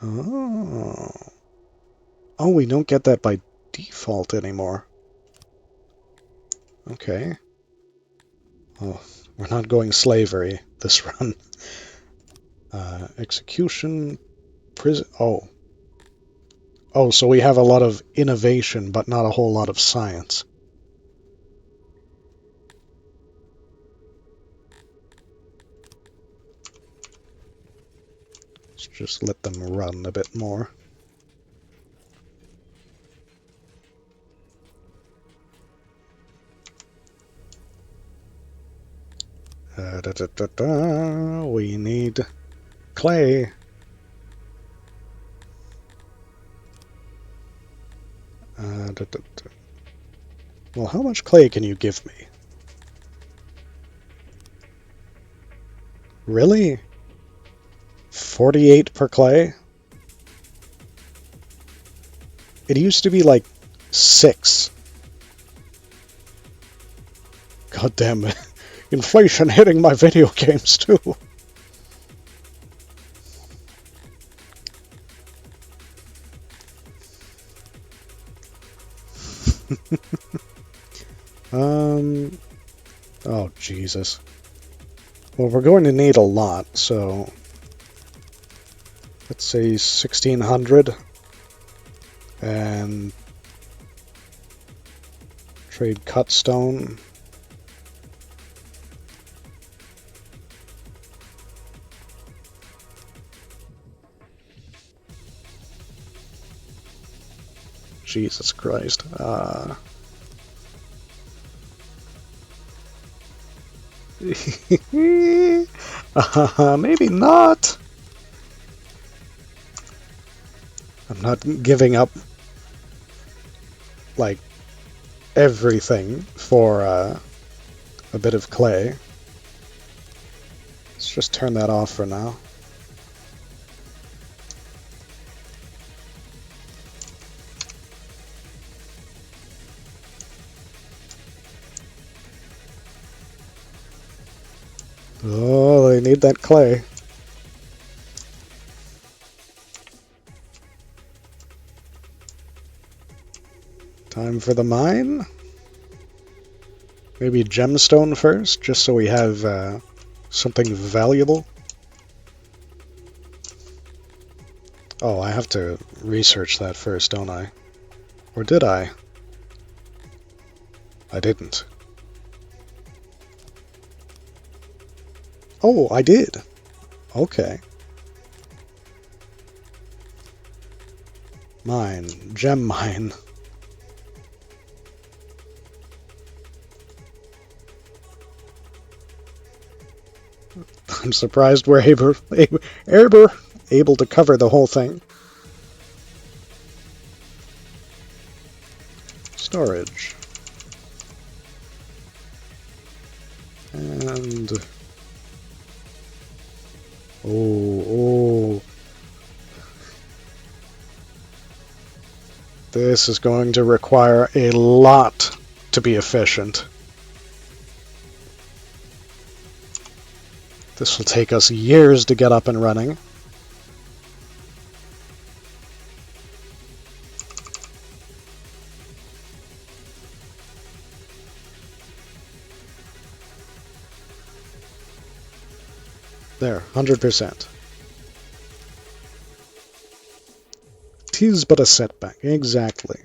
Oh. Oh, we don't get that by default anymore. Okay. Oh, we're not going slavery this run. Execution, prison... Oh. Oh, so we have a lot of innovation, but not a whole lot of science. Let's just let them run a bit more. We need clay. Well, how much clay can you give me? Really? 48 per clay? It used to be like 6. God damn it. Inflation hitting my video games too. Oh, Jesus. Well, we're going to need a lot, so let's say 1,600 and trade cut stone. Jesus Christ. Maybe not. I'm not giving up, like, everything for a bit of clay. Let's just turn that off for now. Oh, they need that clay. Time for the mine? Maybe gemstone first, just so we have something valuable. Oh, I have to research that first, don't I? Or did I? I didn't. Oh, I did. Okay. Mine. Gem mine. I'm surprised we're able to cover the whole thing. Storage. And Oh, oh. This is going to require a lot to be efficient. This will take us years to get up and running. There, 100%. 'Tis but a setback, exactly.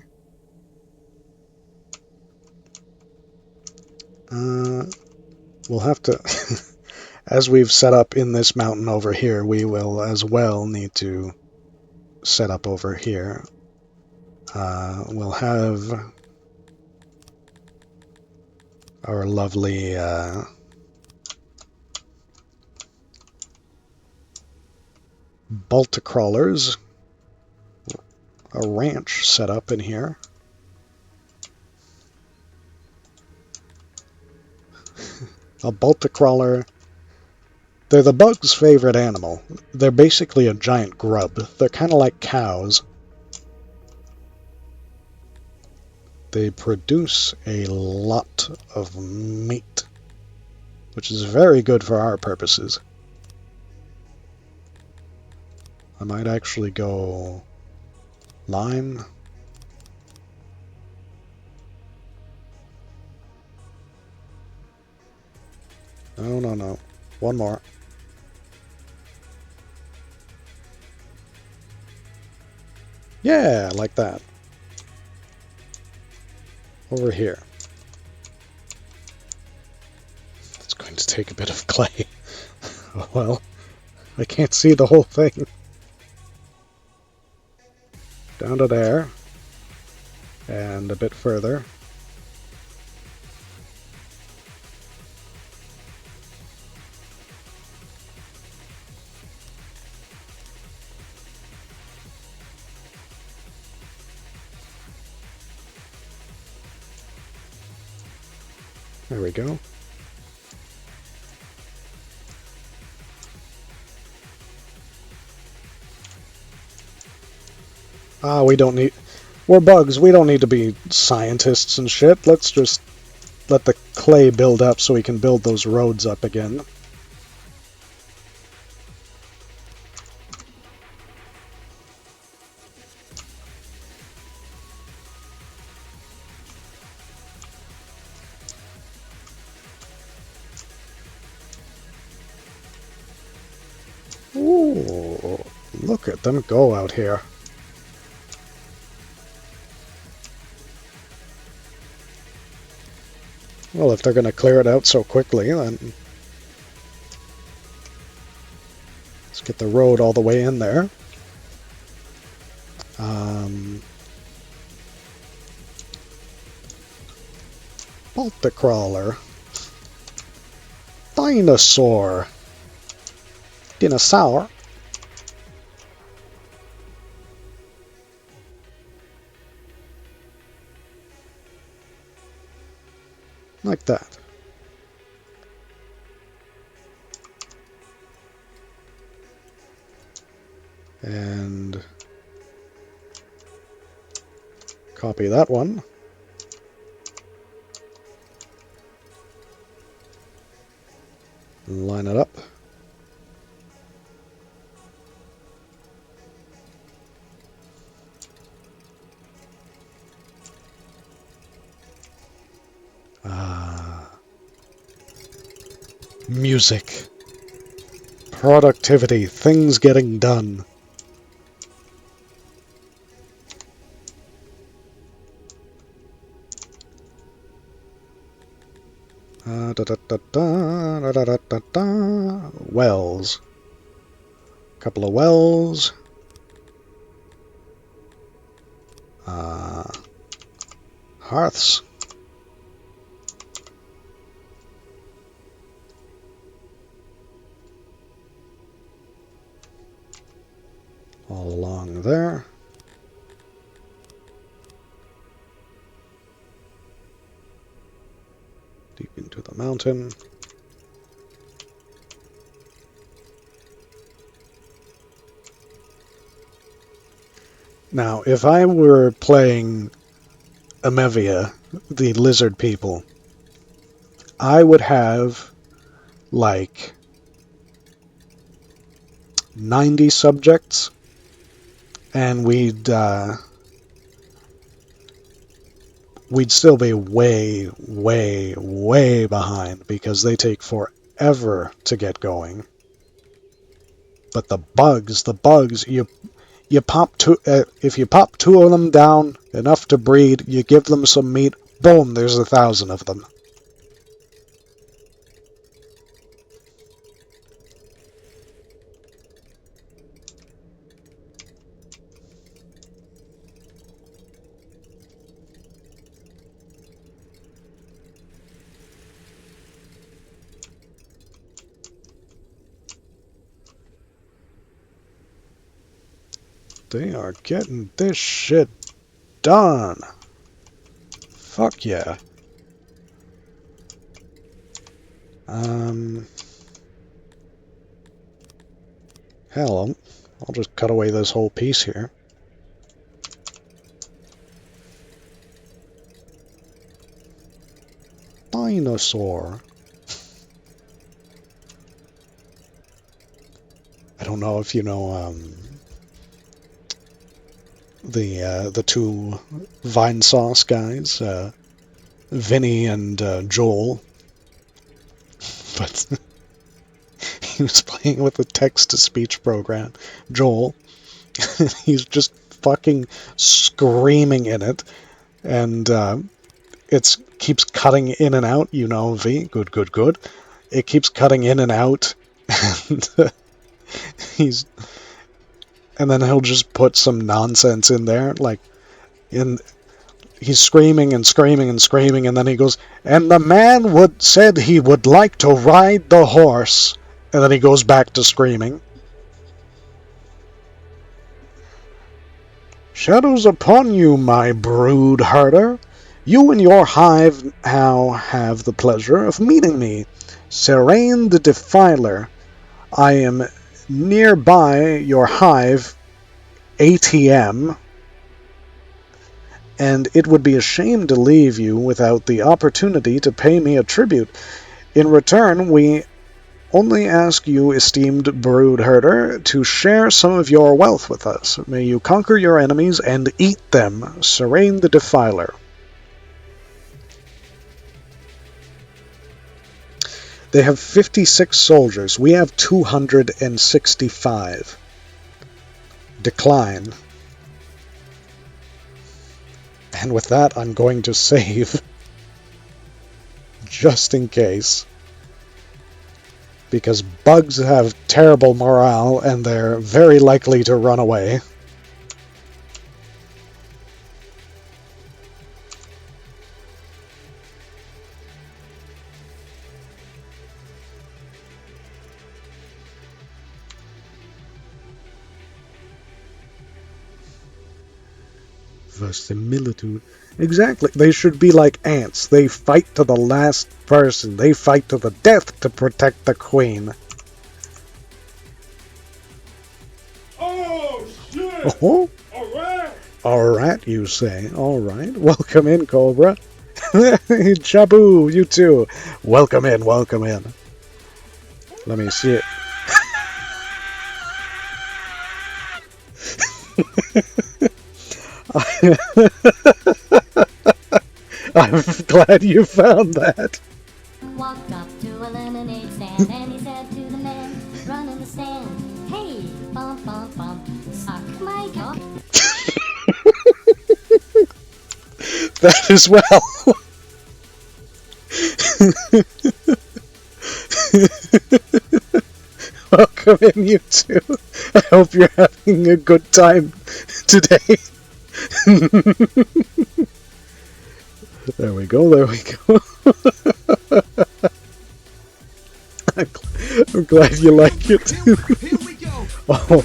We'll have to... As we've set up in this mountain over here, we will as well need to set up over here. We'll have our lovely Baltic crawlers, a ranch set up in here. A Baltic crawler, they're the bug's favorite animal. They're basically a giant grub. They're kind of like cows. They produce a lot of meat, which is very good for our purposes. I might actually go lime. No, no, no. One more. Yeah, like that. Over here. It's going to take a bit of clay. Well, I can't see the whole thing. Down to there. And a bit further. There we go. We don't need... We're bugs, we don't need to be scientists and shit. Let's just let the clay build up so we can build those roads up again. Ooh, look at them go out here. Well, if they're going to clear it out so quickly, then let's get the road all the way in there. Baltic crawler. Dinosaur. Dinosaur. Like that. And copy that one. Line it up. Music. Productivity. Things getting done. Wells. Couple of wells. Hearths. All along there. Deep into the mountain. Now, if I were playing Amevia, the lizard people, I would have like 90 subjects, and we'd still be way, way, way behind because they take forever to get going. But the bugs, you pop two, if you pop two of them down enough to breed, you give them some meat, boom, there's 1,000 of them. They are getting this shit done. Fuck yeah. Hell, I'll just cut away this whole piece here. Dinosaur. I don't know if you know, the two Vine Sauce guys, Vinny and Joel, but he was playing with a text-to-speech program, Joel. He's just fucking screaming in it, and it keeps cutting in and out, you know, V, good, good, good. It keeps cutting in and out, and and then he'll just put some nonsense in there, like, he's screaming and screaming and screaming, and then he goes, and the man said he would like to ride the horse, and then he goes back to screaming. Shadows upon you, my brood herder. You and your hive now have the pleasure of meeting me, Serene the Defiler. I am nearby your hive ATM, and it would be a shame to leave you without the opportunity to pay me a tribute. In return, we only ask you, esteemed brood herder, to share some of your wealth with us. May you conquer your enemies and eat them, Serene the Defiler. They have 56 soldiers. We have 265. Decline. And with that, I'm going to save. Just in case. Because bugs have terrible morale, and they're very likely to run away. Verisimilitude. Exactly. They should be like ants. They fight to the last person. They fight to the death to protect the queen. Oh, shit! Oh? Alright! Alright, you say. Alright. Welcome in, Cobra. Jabu, you too. Welcome in, welcome in. Let me see it. I'm glad you found that. Walked up to a lemonade stand and he said to the man running the stand, hey, bump, bump, bump, suck my cock. That as well. Welcome in, you two. I hope you're having a good time today. There we go, there we go. I'm glad you like it. Here we go. Oh,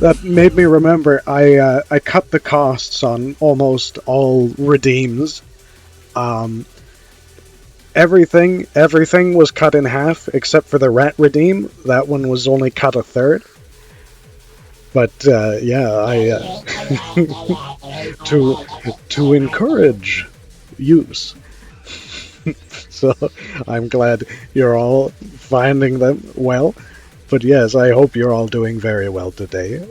that made me remember. I cut the costs on almost all redeems. Everything was cut in half except for the rat redeem. That one was only cut a third. But yeah, I to encourage use. So I'm glad you're all finding them well. But yes, I hope you're all doing very well today.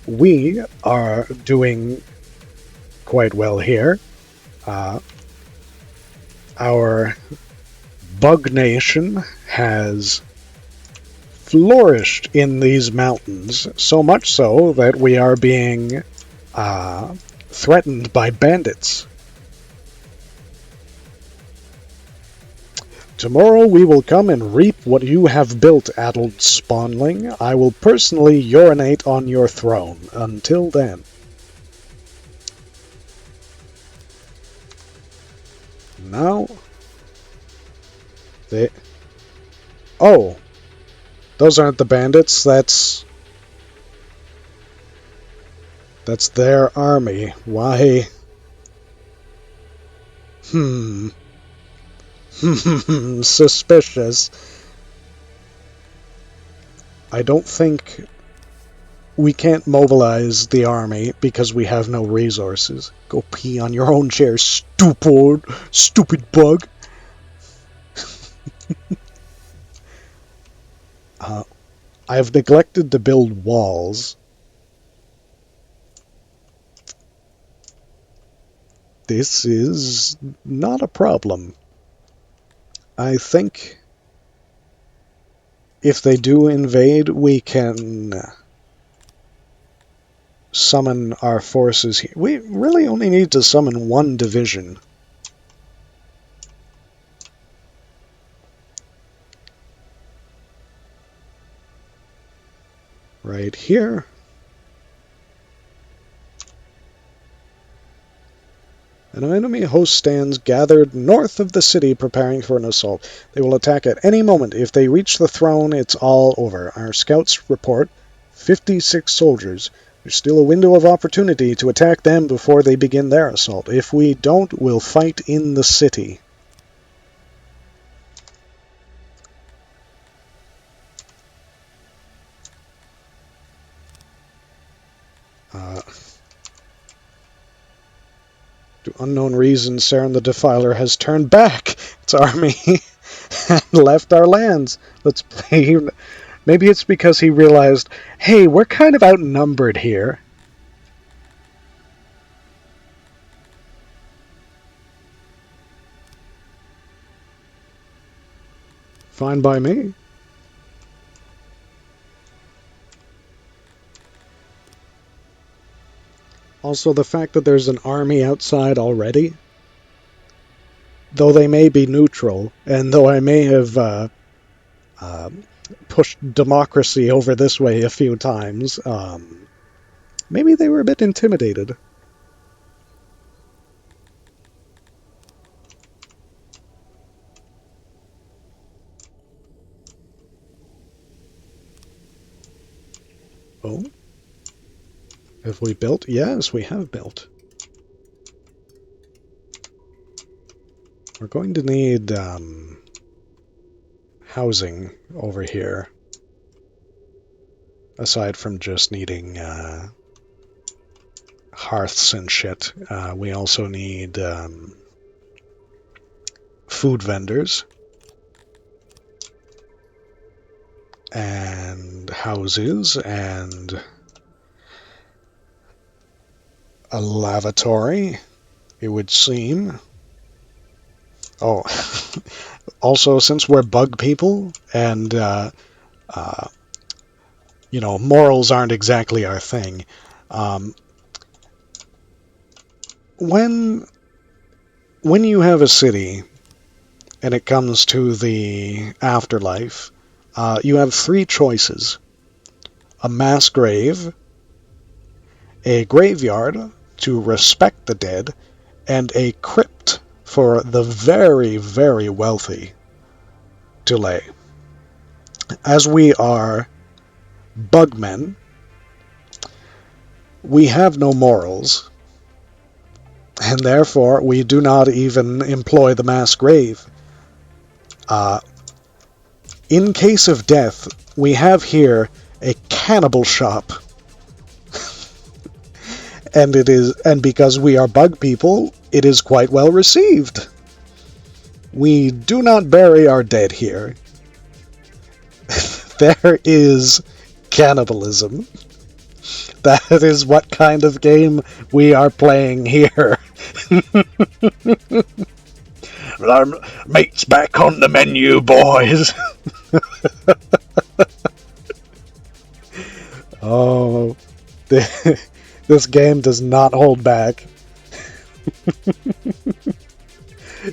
We are doing quite well here. Our Bug Nation has flourished in these mountains, so much so that we are being threatened by bandits. Tomorrow we will come and reap what you have built, addled spawnling. I will personally urinate on your throne. Until then. Now... they... Oh! Those aren't the bandits, that's their army. Why? Suspicious. I don't think we can't mobilize the army because we have no resources. Go pee on your own chair, stupid bug. I've neglected to build walls. This is not a problem. I think if they do invade, we can summon our forces here. We really only need to summon one division. Right here. An enemy host stands gathered north of the city preparing for an assault. They will attack at any moment. If they reach the throne, it's all over. Our scouts report 56 soldiers. There's still a window of opportunity to attack them before they begin their assault. If we don't, we'll fight in the city. To unknown reasons, Saren the Defiler has turned back its army and left our lands. Let's play. Maybe it's because he realized, hey, we're kind of outnumbered here. Fine by me. Also, the fact that there's an army outside already, though they may be neutral, and though I may have pushed democracy over this way a few times, maybe they were a bit intimidated. Oh? Have we built? Yes, we have built. We're going to need housing over here. Aside from just needing hearths and shit, we also need food vendors and houses and a lavatory, it would seem. Oh, also, since we're bug people and you know, morals aren't exactly our thing. When you have a city and it comes to the afterlife, you have three choices: a mass grave, a graveyard to respect the dead, and a crypt for the very, very wealthy to lay. As we are bugmen, we have no morals, and therefore we do not even employ the mass grave. In case of death, we have here a cannibal shop and because we are bug people, it is quite well received. We do not bury our dead here. There is cannibalism. That is what kind of game we are playing here. Our mate's back on the menu, boys. Oh, this game does not hold back.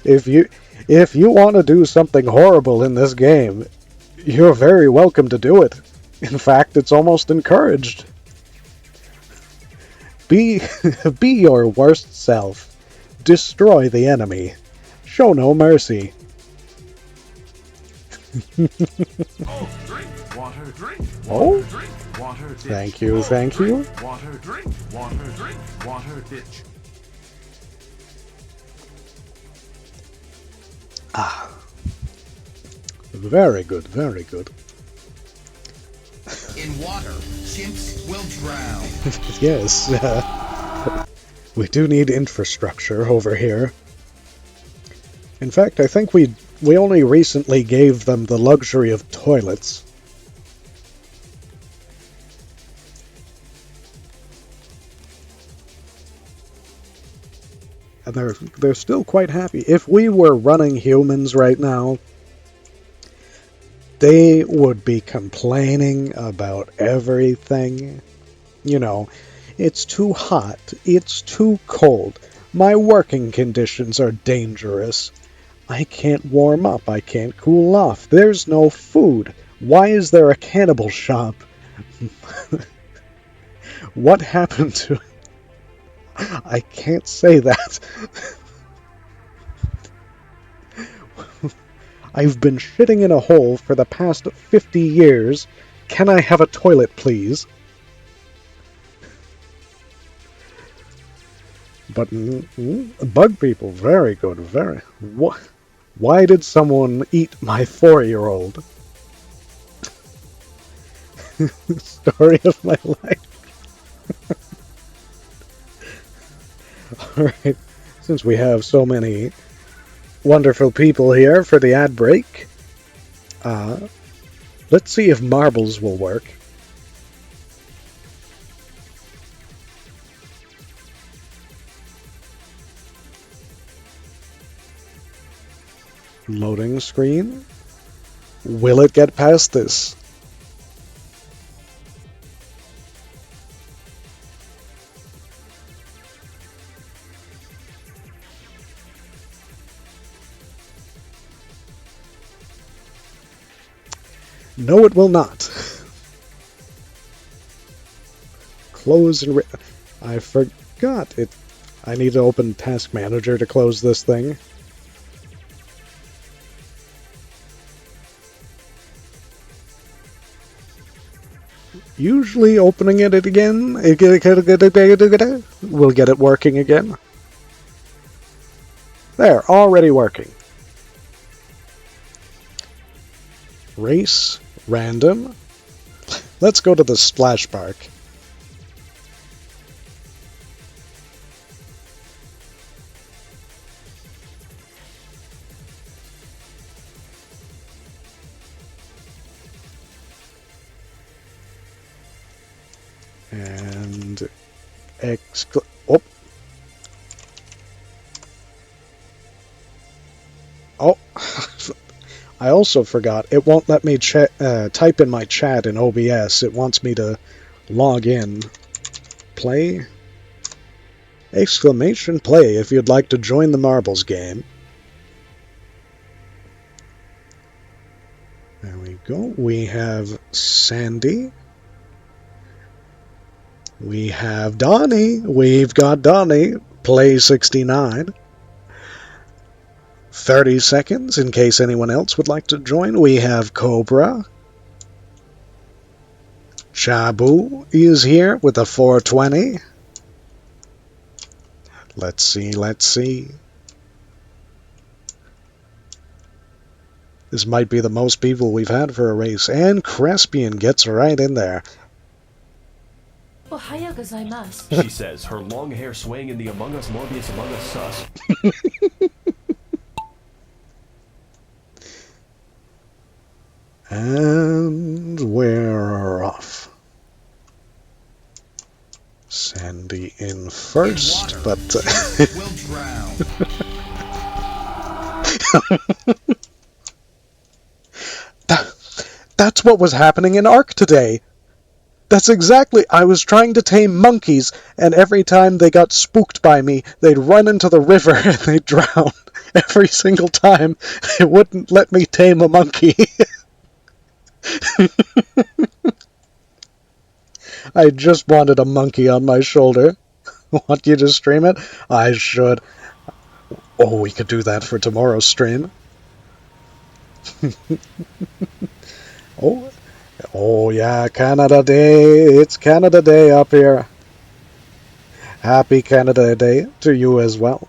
If you want to do something horrible in this game, you're very welcome to do it. In fact, it's almost encouraged. Be your worst self. Destroy the enemy. Show no mercy. Oh, drink water, drink Oh? water, drink water, bitch. Thank you, Oh, thank you. drink water, drink water, bitch. Ah. Very good, very good. In water, chimps will drown. Yes, we do need infrastructure over here. In fact, I think we only recently gave them the luxury of toilets. And they're still quite happy. If we were running humans right now, they would be complaining about everything. You know, it's too hot, it's too cold, my working conditions are dangerous, I can't warm up, I can't cool off, there's no food, why is there a cannibal shop? What happened to... I can't say that. I've been shitting in a hole for the past 50 years. Can I have a toilet, please? But bug people, very good, very... Why did someone eat my 4-year-old? Story of my life. Alright, since we have so many wonderful people here for the ad break, let's see if marbles will work. Loading screen. Will it get past this? No, it will not. Close and... I forgot it. I need to open Task Manager to close this thing. Usually opening it again will get it working again. There, already working. Race, random. Let's go to the splash park. And oh. Oh. I also forgot, it won't let me type in my chat in OBS. It wants me to log in. Play? Exclamation play if you'd like to join the marbles game. There we go. We have Sandy. We have Donnie. We've got Donnie. Play 69. 30 seconds in case anyone else would like to join. We have Cobra. Chabu is here with a 420. Let's see, let's see. This might be the most people we've had for a race. And Crespian gets right in there. Ohayou gozaimasu. She says, her long hair swaying in the Among Us Morbius Among Us sus. And we're off. Sandy in first, but Will drown. that's what was happening in Ark today. That's exactly. I was trying to tame monkeys, and every time they got spooked by me, they'd run into the river and they'd drown. Every single time, it wouldn't let me tame a monkey. I just wanted a monkey on my shoulder. Want you to stream it? I should. Oh, we could do that for tomorrow's stream. Oh yeah, Canada Day. It's Canada Day up here. Happy Canada Day to you as well.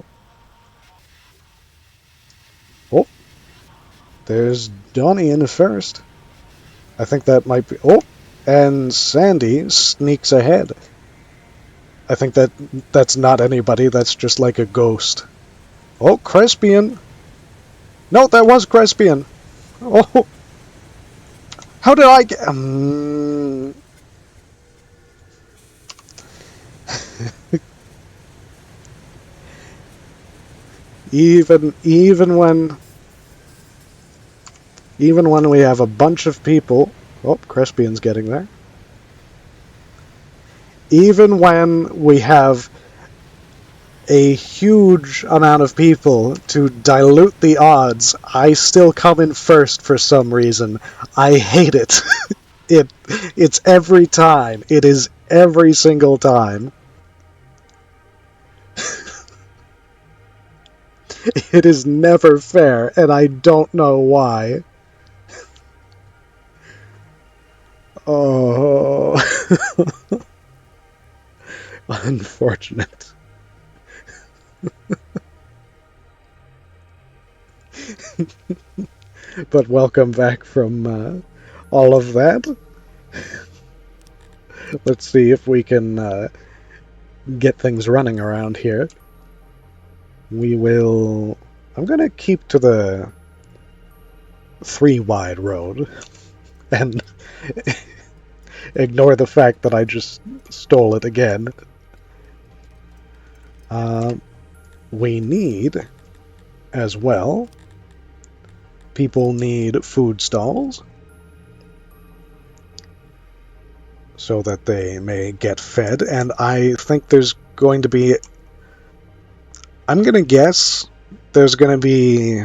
Oh, there's Donnie in first. I think that might be... Oh, and Sandy sneaks ahead. I think that's not anybody, that's just like a ghost. Oh, Crespian. No, that was Crespian. Oh, how did I get... even when we have a bunch of people... Oh, Crespian's getting there. Even when we have a huge amount of people to dilute the odds, I still come in first for some reason. I hate it. It's every time. It is every single time. It is never fair, and I don't know why. Oh. Unfortunate. But welcome back from all of that. Let's see if we can get things running around here. We will... I'm going to keep to the 3-wide road and ignore the fact that I just stole it again. We need, as well, people need food stalls so that they may get fed, and I think there's going to be... I'm going to guess there's going to be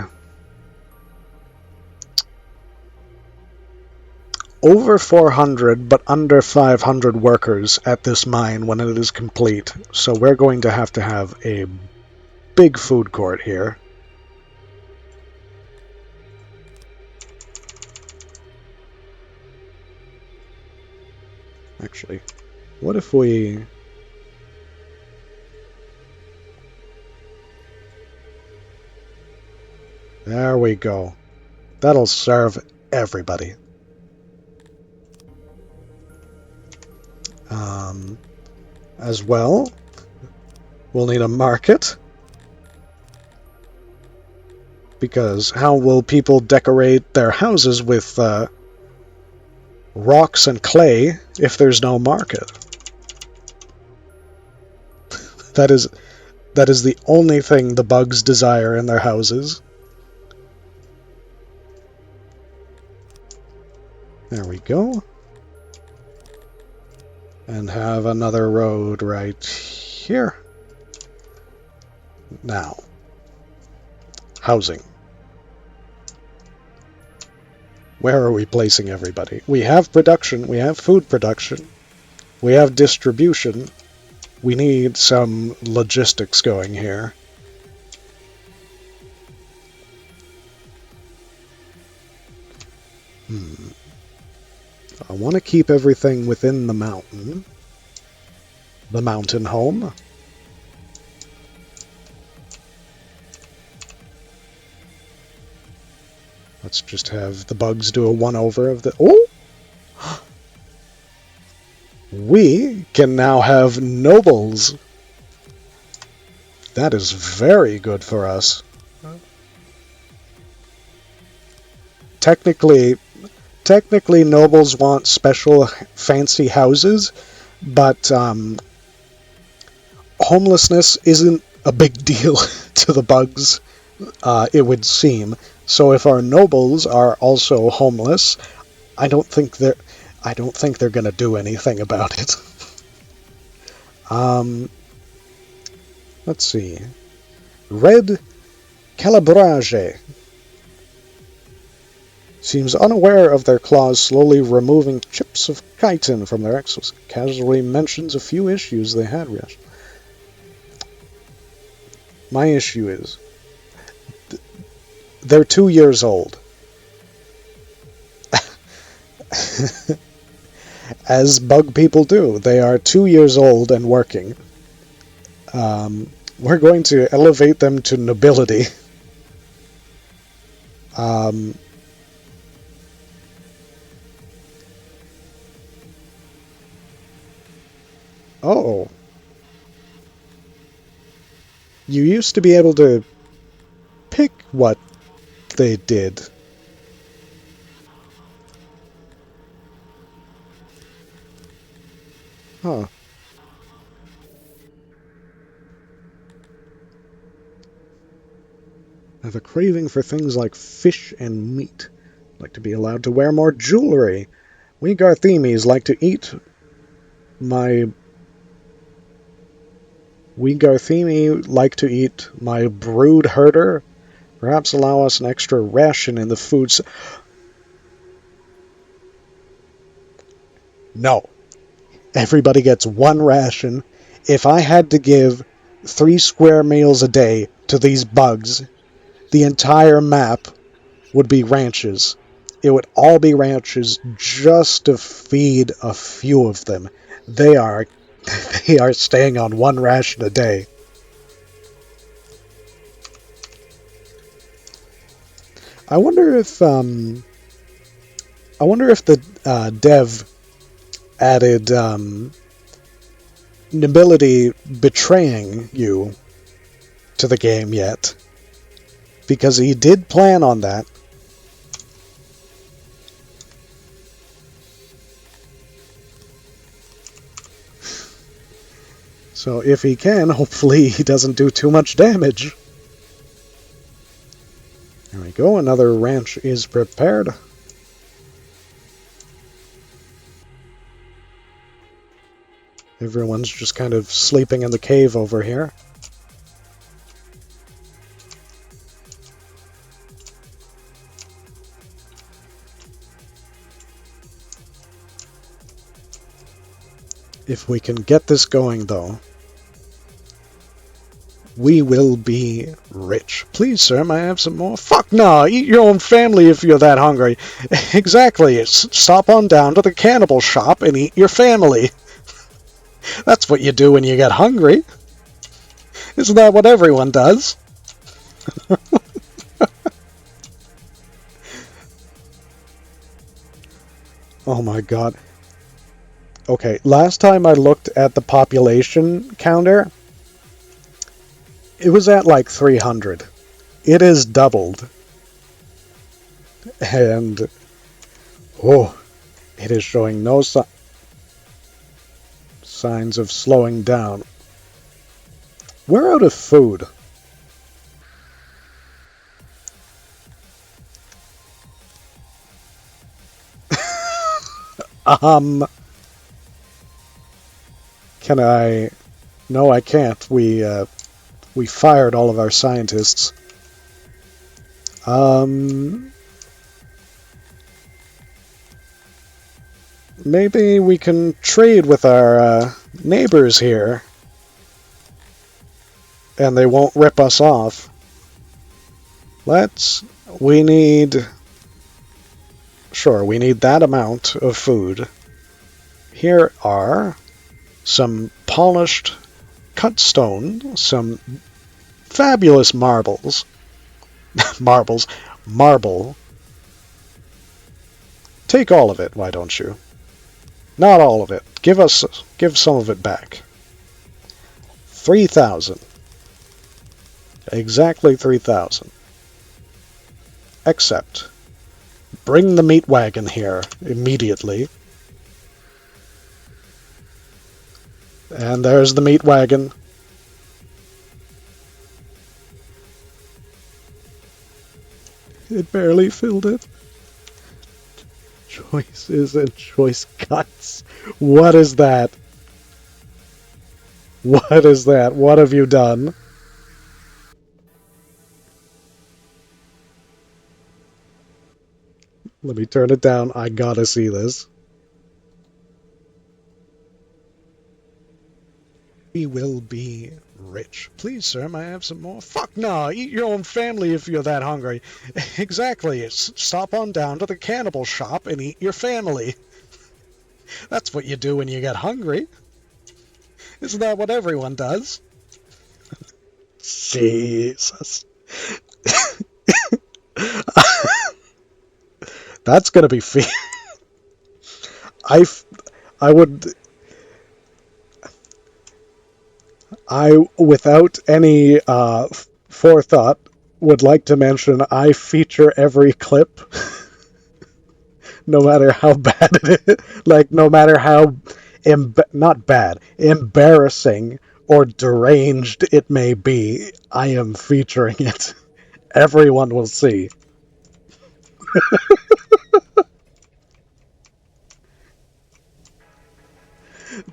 over 400 but under 500 workers at this mine when it is complete. So we're going to have a big food court here. Actually, what if we... There we go. That'll serve everybody. As well, we'll need a market. Because how will people decorate their houses with rocks and clay if there's no market? That is the only thing the bugs desire in their houses. There we go. And have another road right here. Now, housing. Where are we placing everybody? We have production, we have food production, we have distribution. We need some logistics going here. I want to keep everything within the mountain. The mountain home. Let's just have the bugs do a 1-over of the... Oh! We can now have nobles. That is very good for us. Technically, nobles want special fancy houses, but homelessness isn't a big deal to the bugs, it would seem. So if our nobles are also homeless, I don't think they're going to do anything about it. Let's see. Red Calabrage seems unaware of their claws slowly removing chips of chitin from their exos. Casually mentions a few issues they had. My issue is they're 2 years old. As bug people do. They are 2 years old and working. We're going to elevate them to nobility. Oh. You used to be able to pick what they did. Huh. I have a craving for things like fish and meat. I'd like to be allowed to wear more jewelry. We Garthemes like to eat my... We Garthemi like to eat my brood herder. Perhaps allow us an extra ration in the food... No. Everybody gets one ration. If I had to give 3 square meals a day to these bugs, the entire map would be ranches. It would all be ranches just to feed a few of them. They are staying on 1 ration a day. I wonder if the dev added nobility betraying you to the game yet, because he did plan on that. So if he can, hopefully he doesn't do too much damage. There we go, another ranch is prepared. Everyone's just kind of sleeping in the cave over here. If we can get this going, though, we will be rich. Please, sir, may I have some more? Fuck no! Eat your own family if you're that hungry. Exactly. Stop on down to the cannibal shop and eat your family. That's what you do when you get hungry. Isn't that what everyone does? Oh my god. Okay, last time I looked at the population counter, it was at like 300. It has doubled. And, oh, it is showing no signs of slowing down. We're out of food. Can I... No, I can't. We fired all of our scientists. Maybe we can trade with our neighbors here. And they won't rip us off. We need... Sure, we need that amount of food. Here are some polished cut stone, some fabulous marbles. Marble. Take all of it, why don't you? Not all of it. Give some of it back. 3,000. Exactly 3,000. Except, bring the meat wagon here immediately. And there's the meat wagon. It barely filled it. Choices and choice cuts. What is that? What is that? What have you done? Let me turn it down. I gotta see this. We will be rich. Please, sir, may I have some more? Fuck no! Eat your own family if you're that hungry. Exactly. Stop on down to the cannibal shop and eat your family. That's what you do when you get hungry. Isn't that what everyone does? Jesus. That's gonna be I would... without any forethought, would like to mention I feature every clip, no matter how bad it is. Like, no matter how, not bad, embarrassing or deranged it may be, I am featuring it. Everyone will see.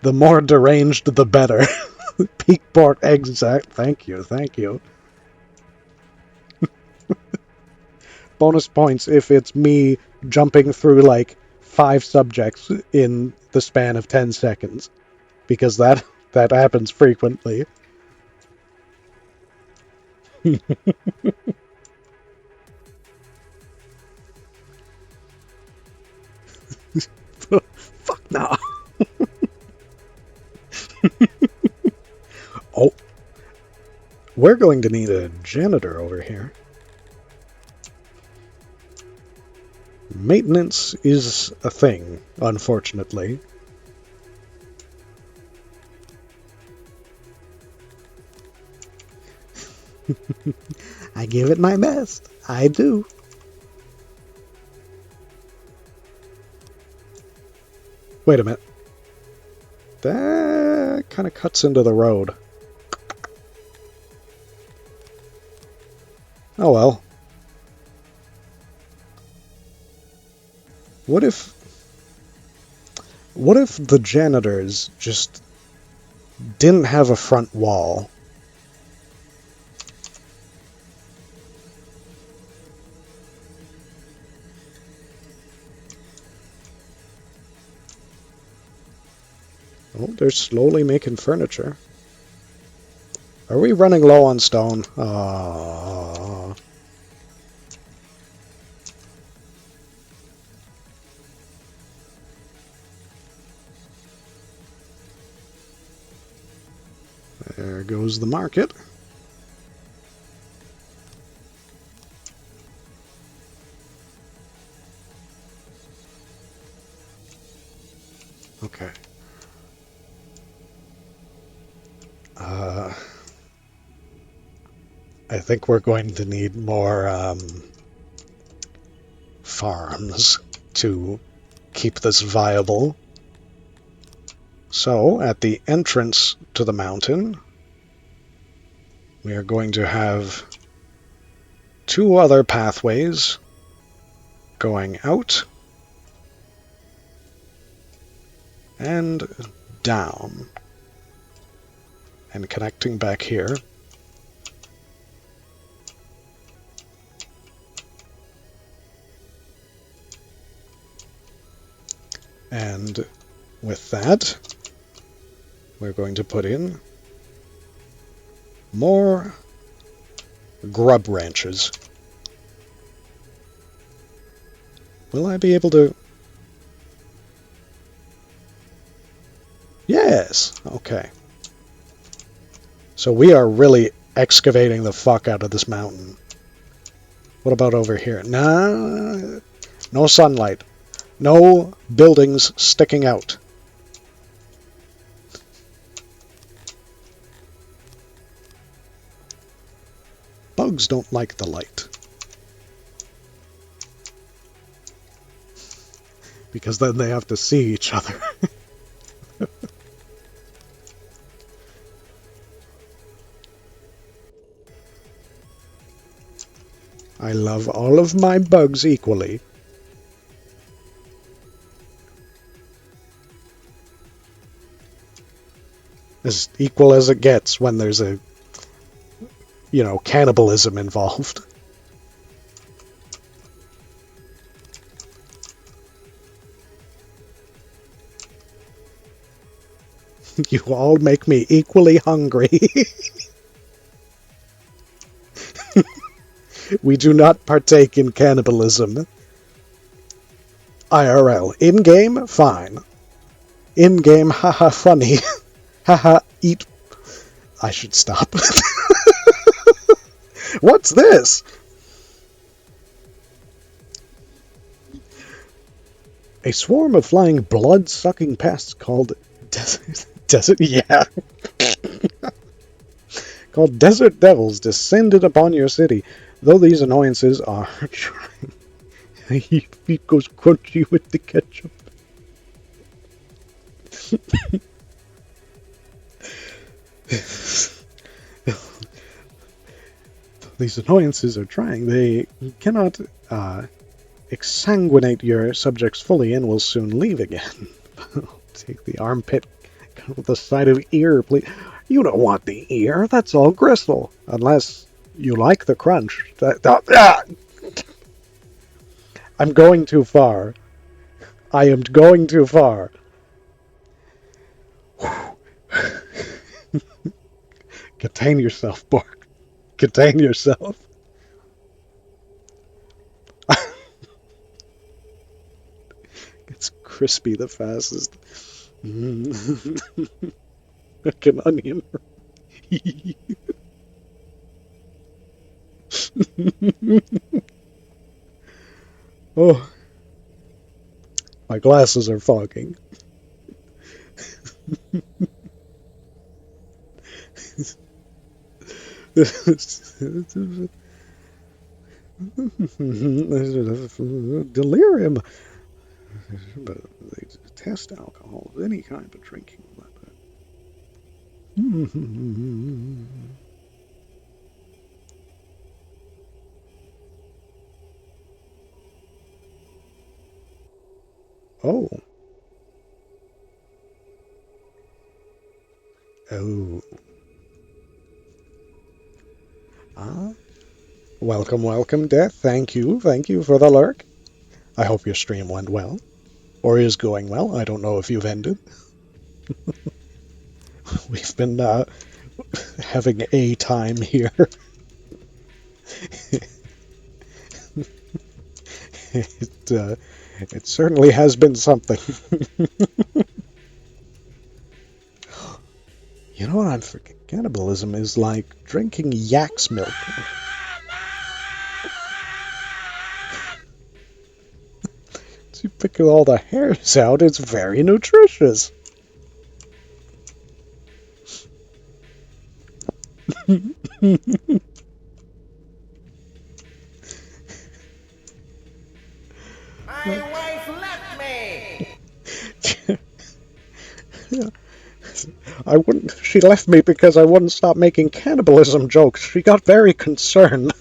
The more deranged, the better. Peak Bork'd, exact. Thank you, thank you. Bonus points if it's me jumping through like 5 subjects in the span of 10 seconds, because that happens frequently. Fuck no. Oh, we're going to need a janitor over here. Maintenance is a thing, unfortunately. I give it my best. I do. Wait a minute. That kind of cuts into the road. Oh well. What if the janitors just didn't have a front wall? Oh, they're slowly making furniture. Are we running low on stone? There goes the market. Okay. I think we're going to need more farms to keep this viable. So, at the entrance to the mountain, we are going to have 2 other pathways going out and down and connecting back here. And with that, we're going to put in more grub ranches. Will I be able to... Yes! Okay. So we are really excavating the fuck out of this mountain. What about over here? Nah, no sunlight. No buildings sticking out. bugs don't like the light. Because then they have to see each other. I love all of my bugs equally. As equal as it gets when there's a, cannibalism involved. You all make me equally hungry. We do not partake in cannibalism. IRL. In-game, fine. In-game, haha, funny. Haha, eat. I should stop. What's this? A swarm of flying blood-sucking pests called desert, yeah. Called desert devils descended upon your city. Though these annoyances are trying. It goes crunchy with the ketchup. These annoyances are trying. They cannot exsanguinate your subjects fully and will soon leave again. Take the armpit, cut with the side of ear, please. You don't want the ear. That's all gristle. Unless you like the crunch. I'm going too far. I am going too far. Contain yourself, Bork. Contain yourself. It's crispy the fastest. Like an onion. Oh, my glasses are fogging. Delirium. But they test alcohol of any kind of drinking. Oh. Oh. Ah. Welcome, welcome, Death. Thank you for the lurk. I hope your stream went well. Or is going well. I don't know if you've ended. We've been having a time here. It certainly has been something. You know what I'm forgetting? Cannibalism is like drinking yak's milk. You pick all the hairs out, it's very nutritious. My wife left me. She left me because I wouldn't stop making cannibalism jokes. She got very concerned.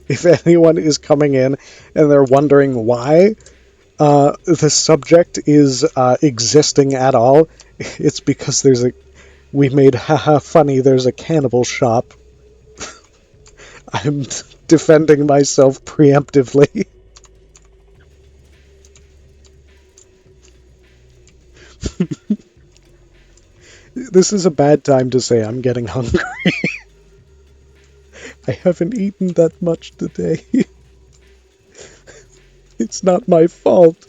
If anyone is coming in and they're wondering why the subject is existing at all, it's because we made haha funny, there's a cannibal shop. I'm defending myself preemptively. This is a bad time to say I'm getting hungry. I haven't eaten that much today. It's not my fault.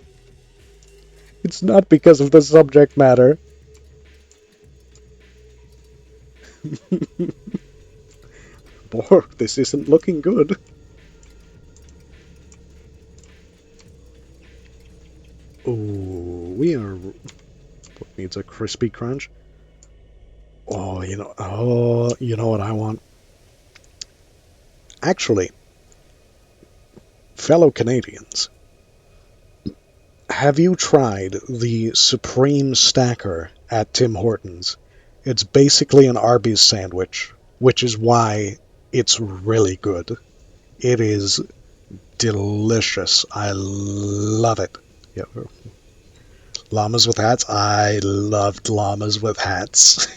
It's not because of the subject matter. Bork, this isn't looking good. Oh, we are... What needs a crispy crunch? you know what I want? Actually, fellow Canadians, have you tried the Supreme Stacker at Tim Hortons? It's basically an Arby's sandwich, which is why it's really good. It is delicious. I love it. Yeah. Llamas with hats? I loved llamas with hats.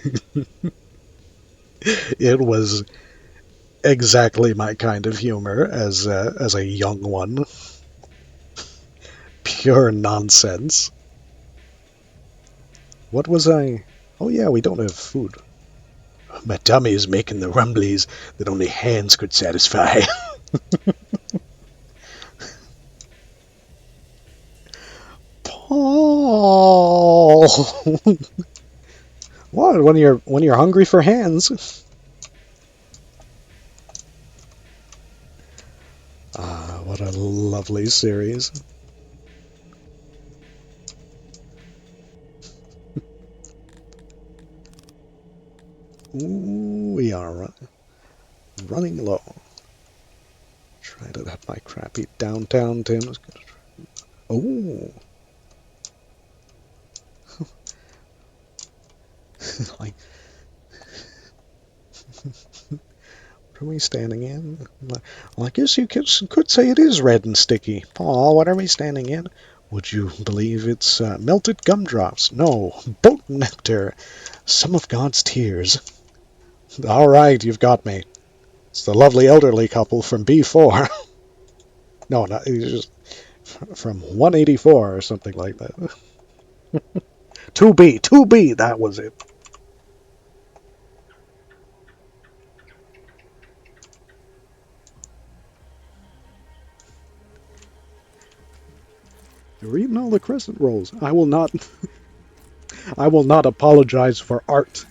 It was exactly my kind of humor as a young one. Pure nonsense. What was I? Oh yeah, we don't have food. My tummy is making the rumblies that only hands could satisfy. Paul! What? When you're hungry for hands? Ah, what a lovely series. Ooh, we are running low. Try to have my crappy downtown Tim's. Oh. Like, what are we standing in? Well, I guess you could say it is red and sticky. Paul, what are we standing in? Would you believe it's melted gumdrops? No, boat nectar. Some of God's tears. All right, you've got me. It's the lovely elderly couple from B4. No, not it's just from 184 or something like that. 2B, that was it. You're eating all the crescent rolls. I will not apologize for art.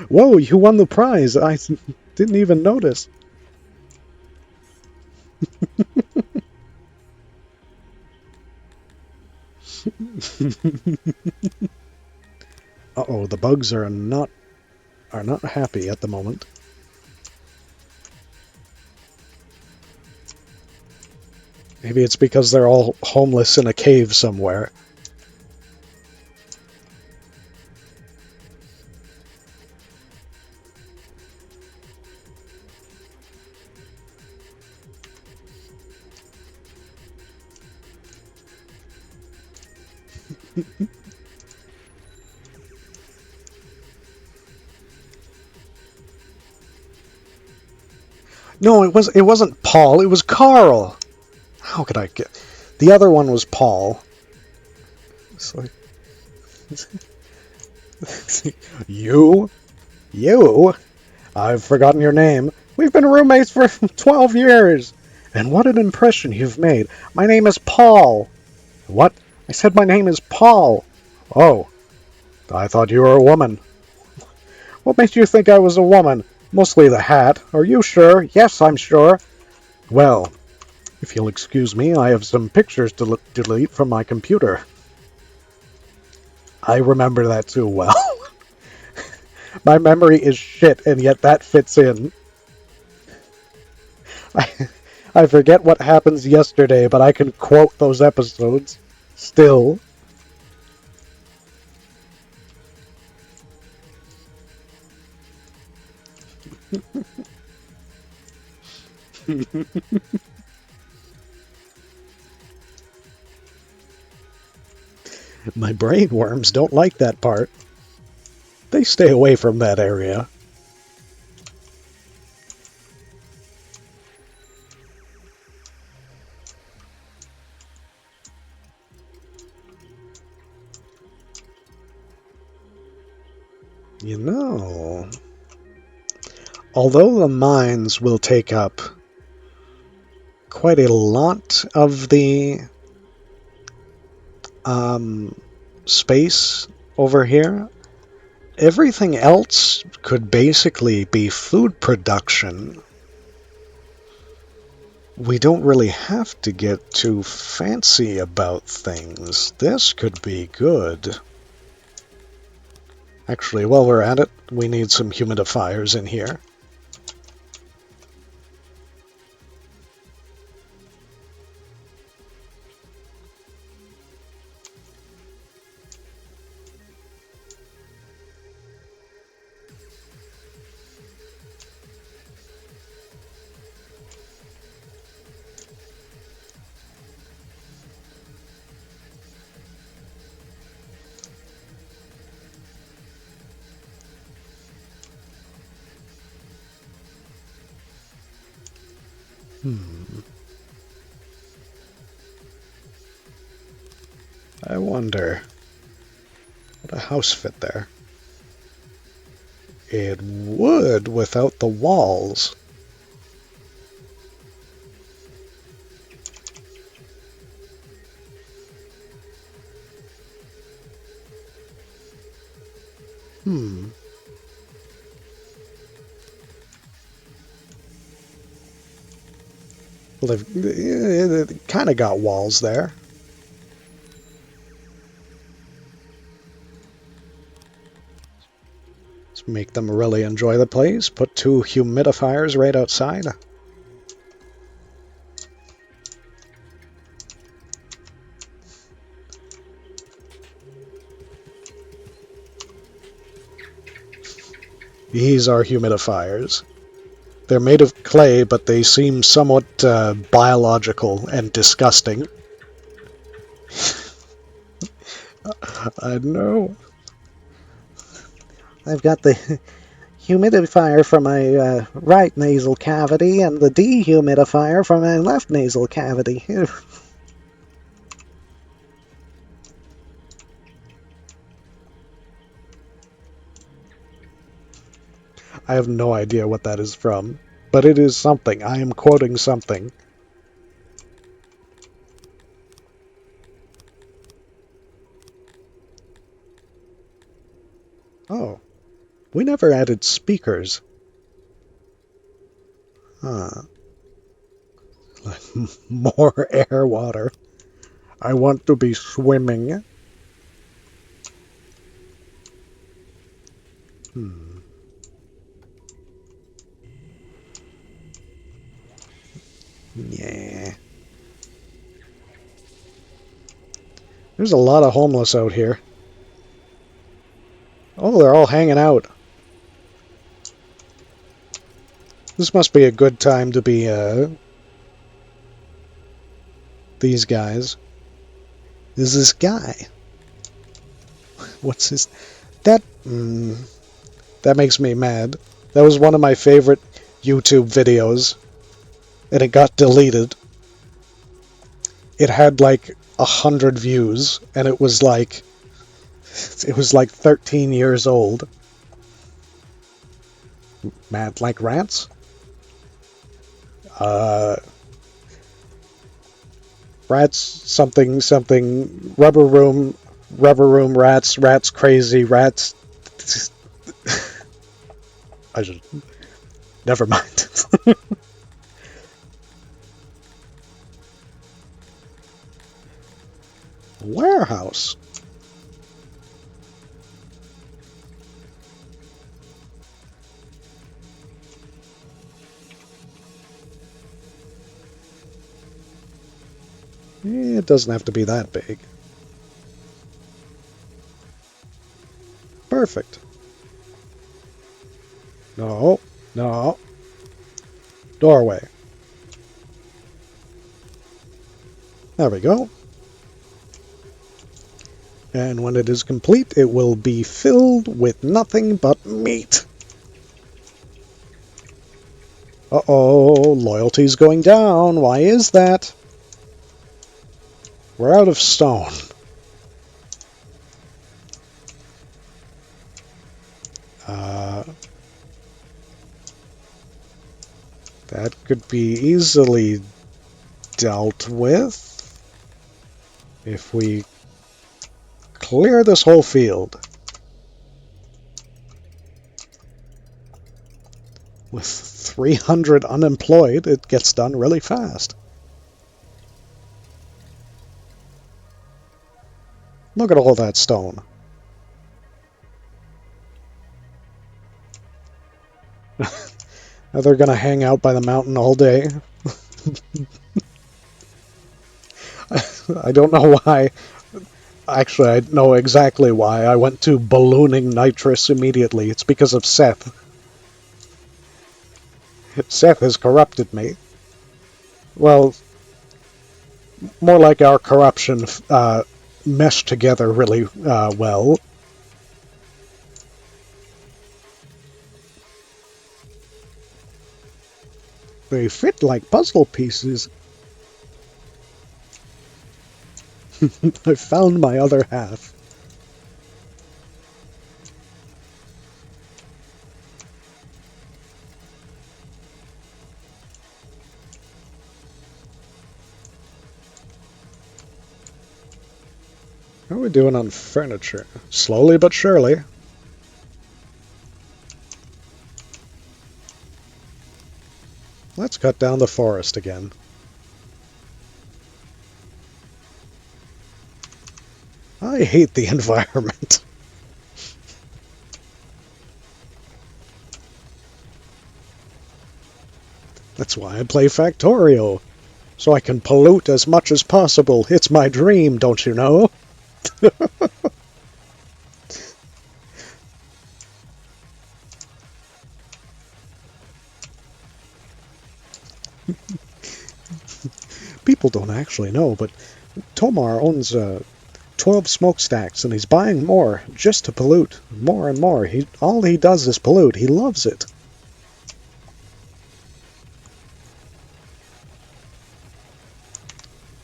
Whoa, you won the prize. I didn't even notice. Uh-oh, the bugs are not happy at the moment. Maybe it's because they're all homeless in a cave somewhere. No, it wasn't Paul, it was Carl. How could I get... The other one was Paul. It's like... You? I've forgotten your name. We've been roommates for 12 years. And what an impression you've made. My name is Paul. What? I said my name is Paul. Oh, I thought you were a woman. What made you think I was a woman? Mostly the hat. Are you sure? Yes, I'm sure. Well, if you'll excuse me, I have some pictures to delete from my computer. I remember that too well. My memory is shit, and yet that fits in. I forget what happens yesterday, but I can quote those episodes. Still. My brain worms don't like that part. They stay away from that area. You know, although the mines will take up quite a lot of the space over here, everything else could basically be food production. We don't really have to get too fancy about things. This could be good. Actually, while we're at it, we need some humidifiers in here. I wonder, would a house fit there? It would without the walls. Well, they've kind of got walls there. Let's make them really enjoy the place. Put 2 humidifiers right outside. These are humidifiers. They're made of clay, but they seem somewhat biological and disgusting. I know. I've got the humidifier for my right nasal cavity and the dehumidifier for my left nasal cavity. I have no idea what that is from, but it is something. I am quoting something. Oh, we never added speakers. Huh. More air water. I want to be swimming. Yeah. There's a lot of homeless out here. Oh, they're all hanging out. This must be a good time to be, these guys. Is this guy? What's his... That... that makes me mad. That was one of my favorite YouTube videos, and it got deleted. It had like 100 views, and it was like 13 years old. Mad like rats? Rats something rubber room rats crazy rats. I just never mind. Warehouse. It doesn't have to be that big. Perfect. No, no. Doorway. There we go. And when it is complete, it will be filled with nothing but meat. Uh-oh, loyalty's going down. Why is that? We're out of stone. That could be easily dealt with if we clear this whole field. With 300 unemployed, it gets done really fast. Look at all that stone. Now they're gonna hang out by the mountain all day. I don't know why. Actually, I know exactly why. I went to ballooning nitrous immediately. It's because of Seth. Seth has corrupted me. Well, more like our corruption meshed together really well. They fit like puzzle pieces. I found my other half. How are we doing on furniture? Slowly but surely. Let's cut down the forest again. I hate the environment. That's why I play Factorio. So I can pollute as much as possible. It's my dream, don't you know? People don't actually know, but Tomar owns 12 smokestacks, and he's buying more just to pollute. More and more. All he does is pollute. He loves it.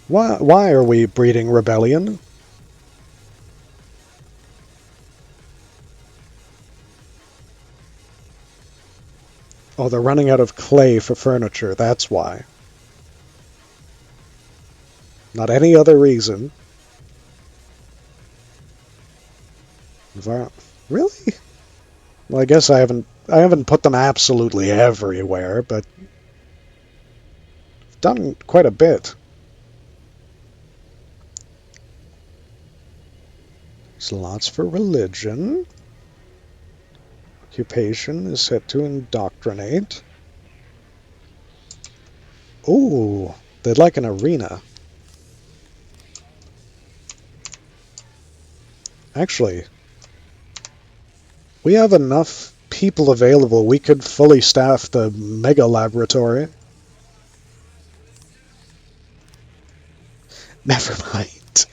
Why are we breeding rebellion? Oh, they're running out of clay for furniture. That's why. Not any other reason. Really? Well, I guess I haven't put them absolutely everywhere, but I've done quite a bit. Slots for religion. Occupation is set to indoctrinate. Ooh, they'd like an arena. Actually, we have enough people available. We could fully staff the mega laboratory. Never mind.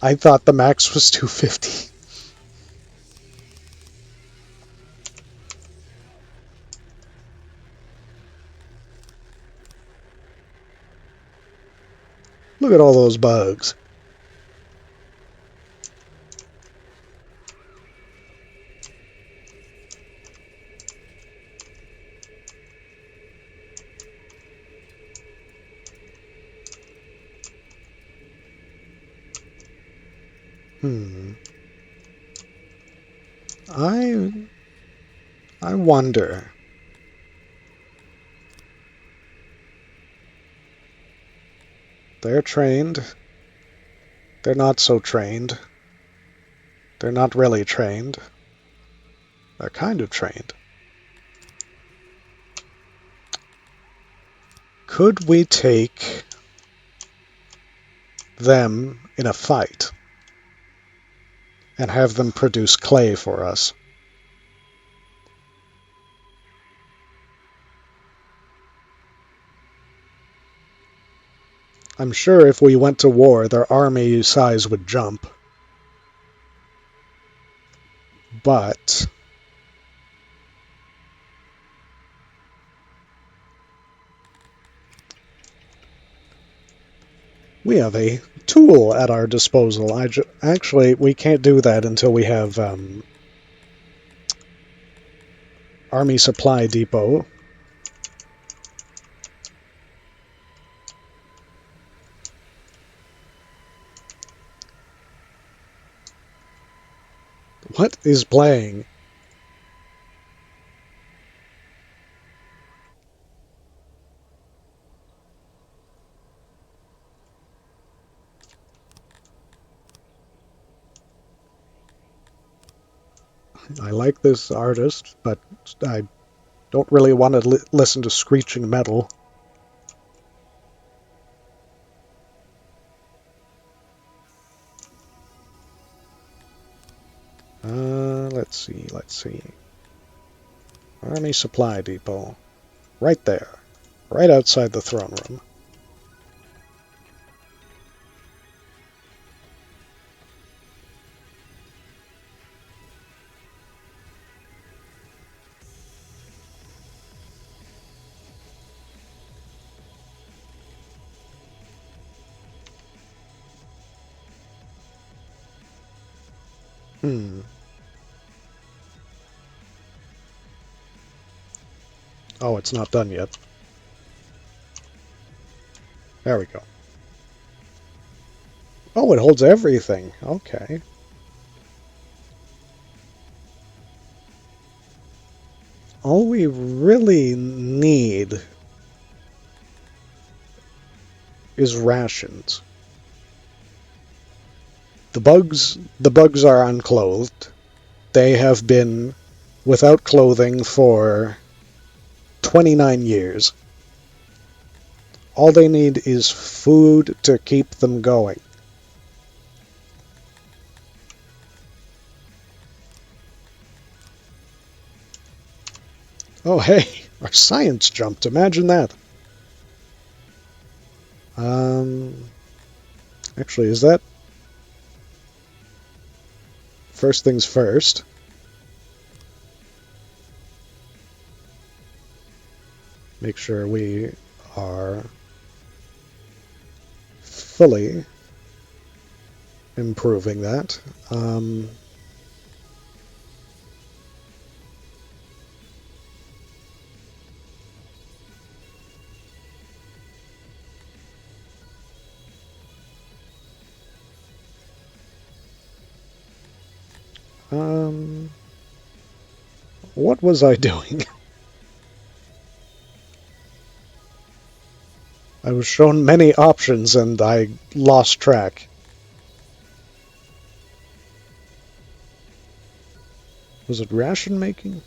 I thought the max was 250. Look at all those bugs. I wonder. They're trained. They're not so trained. They're not really trained. They're kind of trained. Could we take them in a fight and have them produce clay for us? I'm sure if we went to war, their army size would jump. But we have a tool at our disposal. Actually, we can't do that until we have Army Supply Depot. What is playing? I like this artist, but I Don't really want to listen to screeching metal. Let's see. Army Supply Depot. Right there. Right outside the throne room. Oh, it's not done yet. There we go. Oh, it holds everything. Okay. All we really need is rations. The bugs are unclothed. They have been without clothing for 29 years. All they need is food to keep them going. Oh, hey, our science jumped. Imagine that. Actually, is that... First things first. Make sure we are fully improving that. What was I doing? I was shown many options and I lost track. Was it ration making?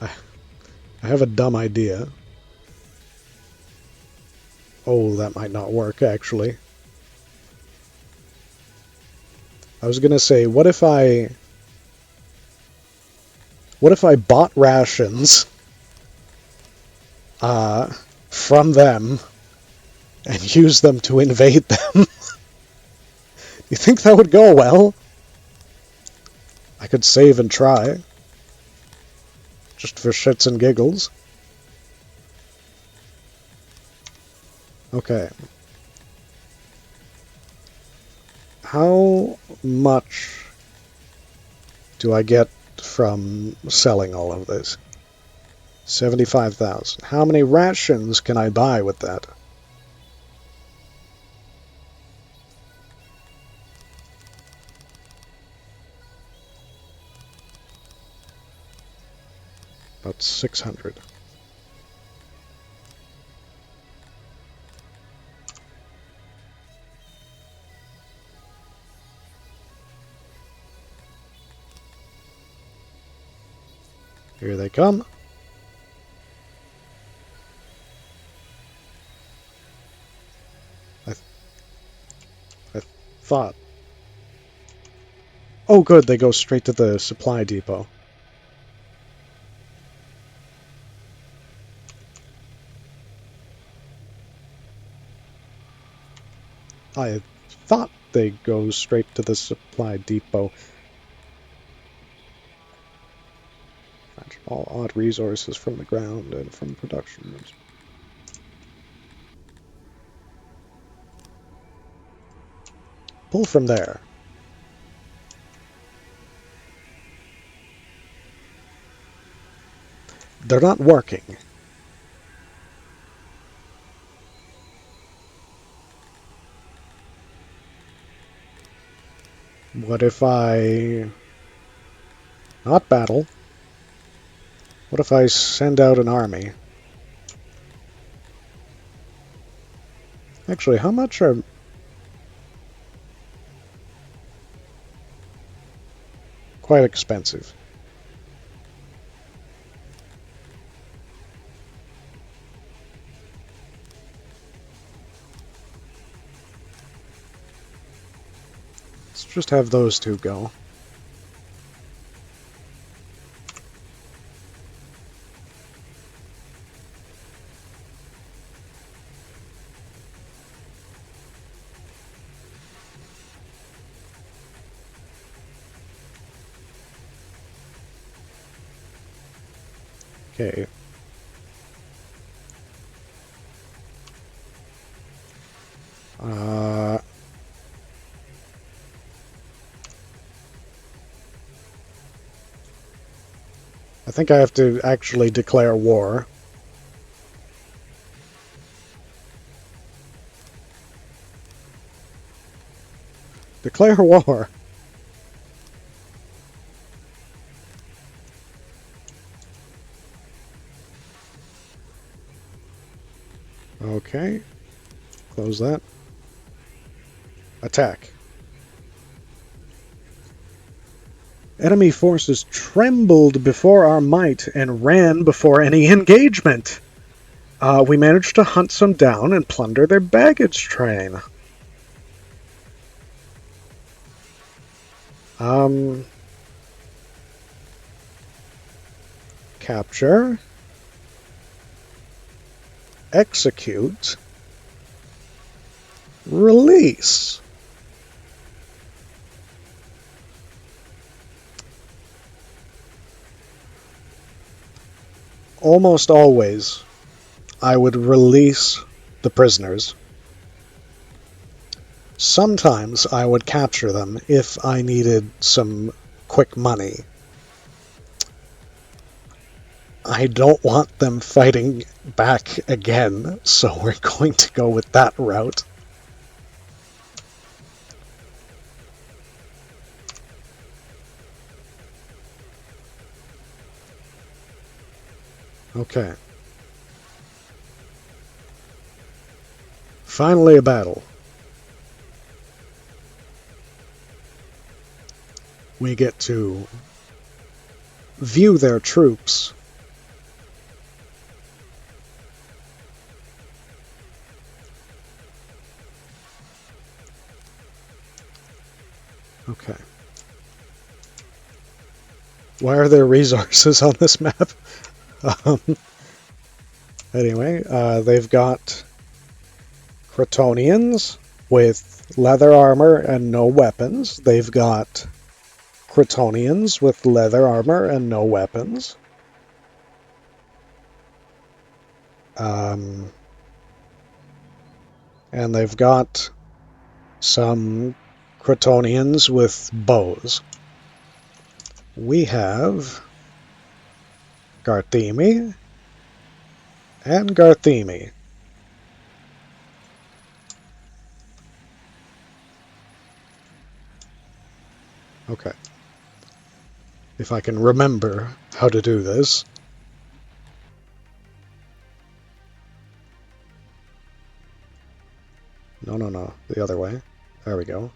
I have a dumb idea. Oh, that might not work, actually. I was gonna say, what if I bought rations from them and used them to invade them? You think that would go well? I could save and try. Just for shits and giggles. Okay. How much do I get from selling all of this? 75,000. How many rations can I buy with that? About 600. Here they come. I thought. Oh, good, they go straight to the supply depot. I thought they go straight to the supply depot. Fetch all odd resources from the ground and from production rooms. Pull from there. They're not working. What if I... not battle? What if I send out an army? Actually, how much are... quite expensive. Let's just have those two go. Okay. I think I have to actually declare war. Declare war. Okay. Close that. Attack. Enemy forces trembled before our might and ran before any engagement. We managed to hunt some down and plunder their baggage train. Capture. Execute. Release. Almost always, I would release the prisoners. Sometimes I would capture them if I needed some quick money. I don't want them fighting back again, so we're going to go with that route. Okay. Finally a battle. We get to view their troops. Okay. Why are there resources on this map? Um, anyway, they've got Cretonians with leather armor and no weapons. They've got Cretonians with leather armor and no weapons. And they've got some Cretonians with bows. We have Garthemi and Garthemi. Okay. If I can remember how to do this. No. The other way. There we go.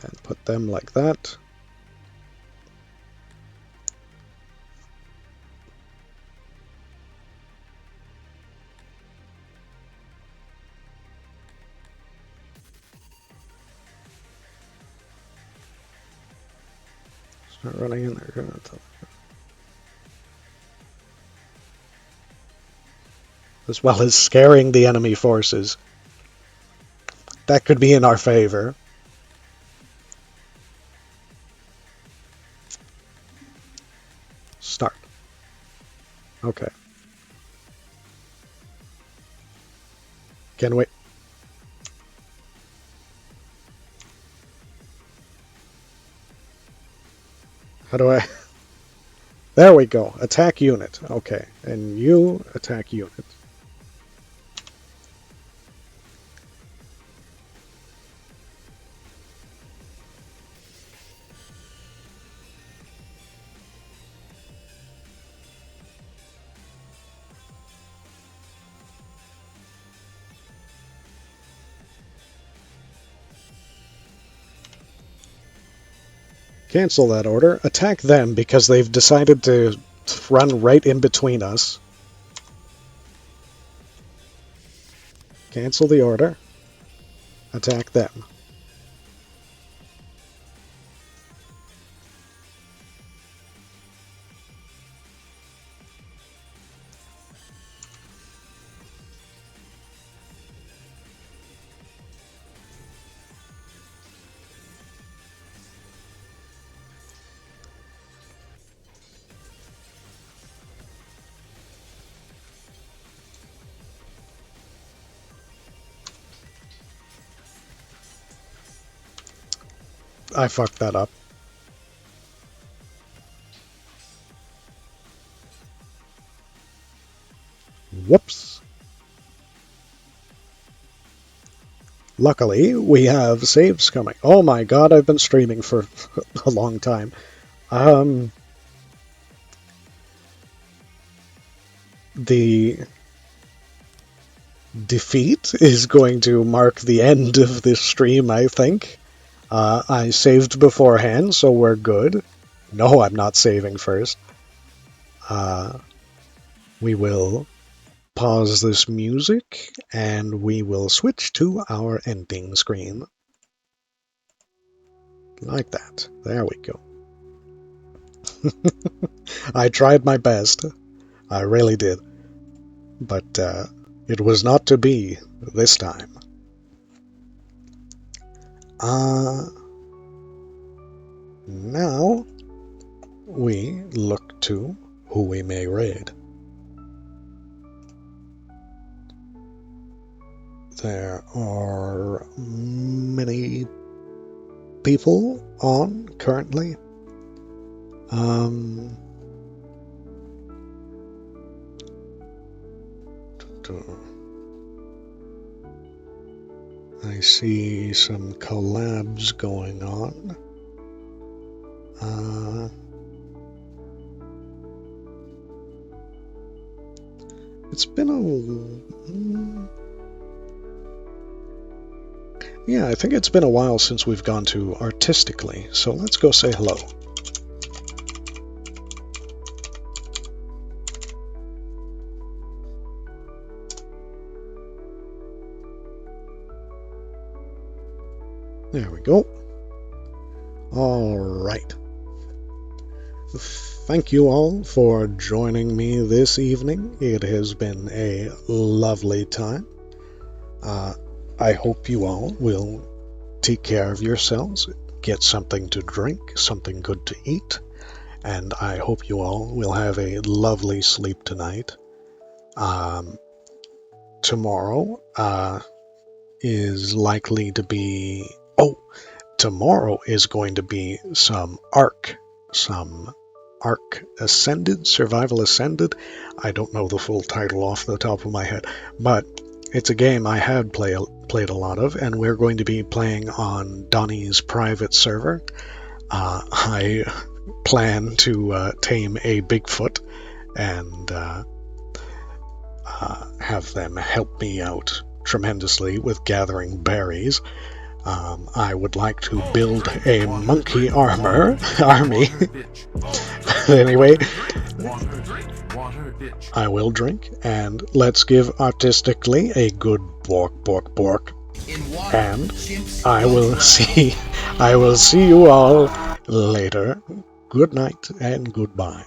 And put them like that. Start running in there. As well as scaring the enemy forces. That could be in our favor. Start. Okay. Can we... How do I... There we go. Attack unit. Okay. And you attack unit. Cancel that order. Attack them because they've decided to run right in between us. Cancel the order. Attack them. I fucked that up. Whoops. Luckily, we have saves coming. Oh my god, I've been streaming for a long time. The defeat is going to mark the end of this stream, I think. I saved beforehand, so we're good. No, I'm not saving first. We will pause this music, and we will switch to our ending screen. Like that. There we go. I tried my best. I really did. But it was not to be this time. Now we look to who we may raid. There are many people on currently. I see some collabs going on. It's been yeah, I think it's been a while since we've gone to Artistically, so let's go say hello. There we go. All right. Thank you all for joining me this evening. It has been a lovely time. I hope you all will take care of yourselves, get something to drink, something good to eat, and I hope you all will have a lovely sleep tonight. Tomorrow is likely to be... Oh, tomorrow is going to be some Ark Ascended, Survival Ascended. I don't know the full title off the top of my head, but it's a game I had played a lot of, and we're going to be playing on Donnie's private server. I plan to tame a Bigfoot and have them help me out tremendously with gathering berries. I would like to build a monkey army. Anyway, I will drink, and let's give Artistically a good bork. And I will see you all later. Good night and goodbye.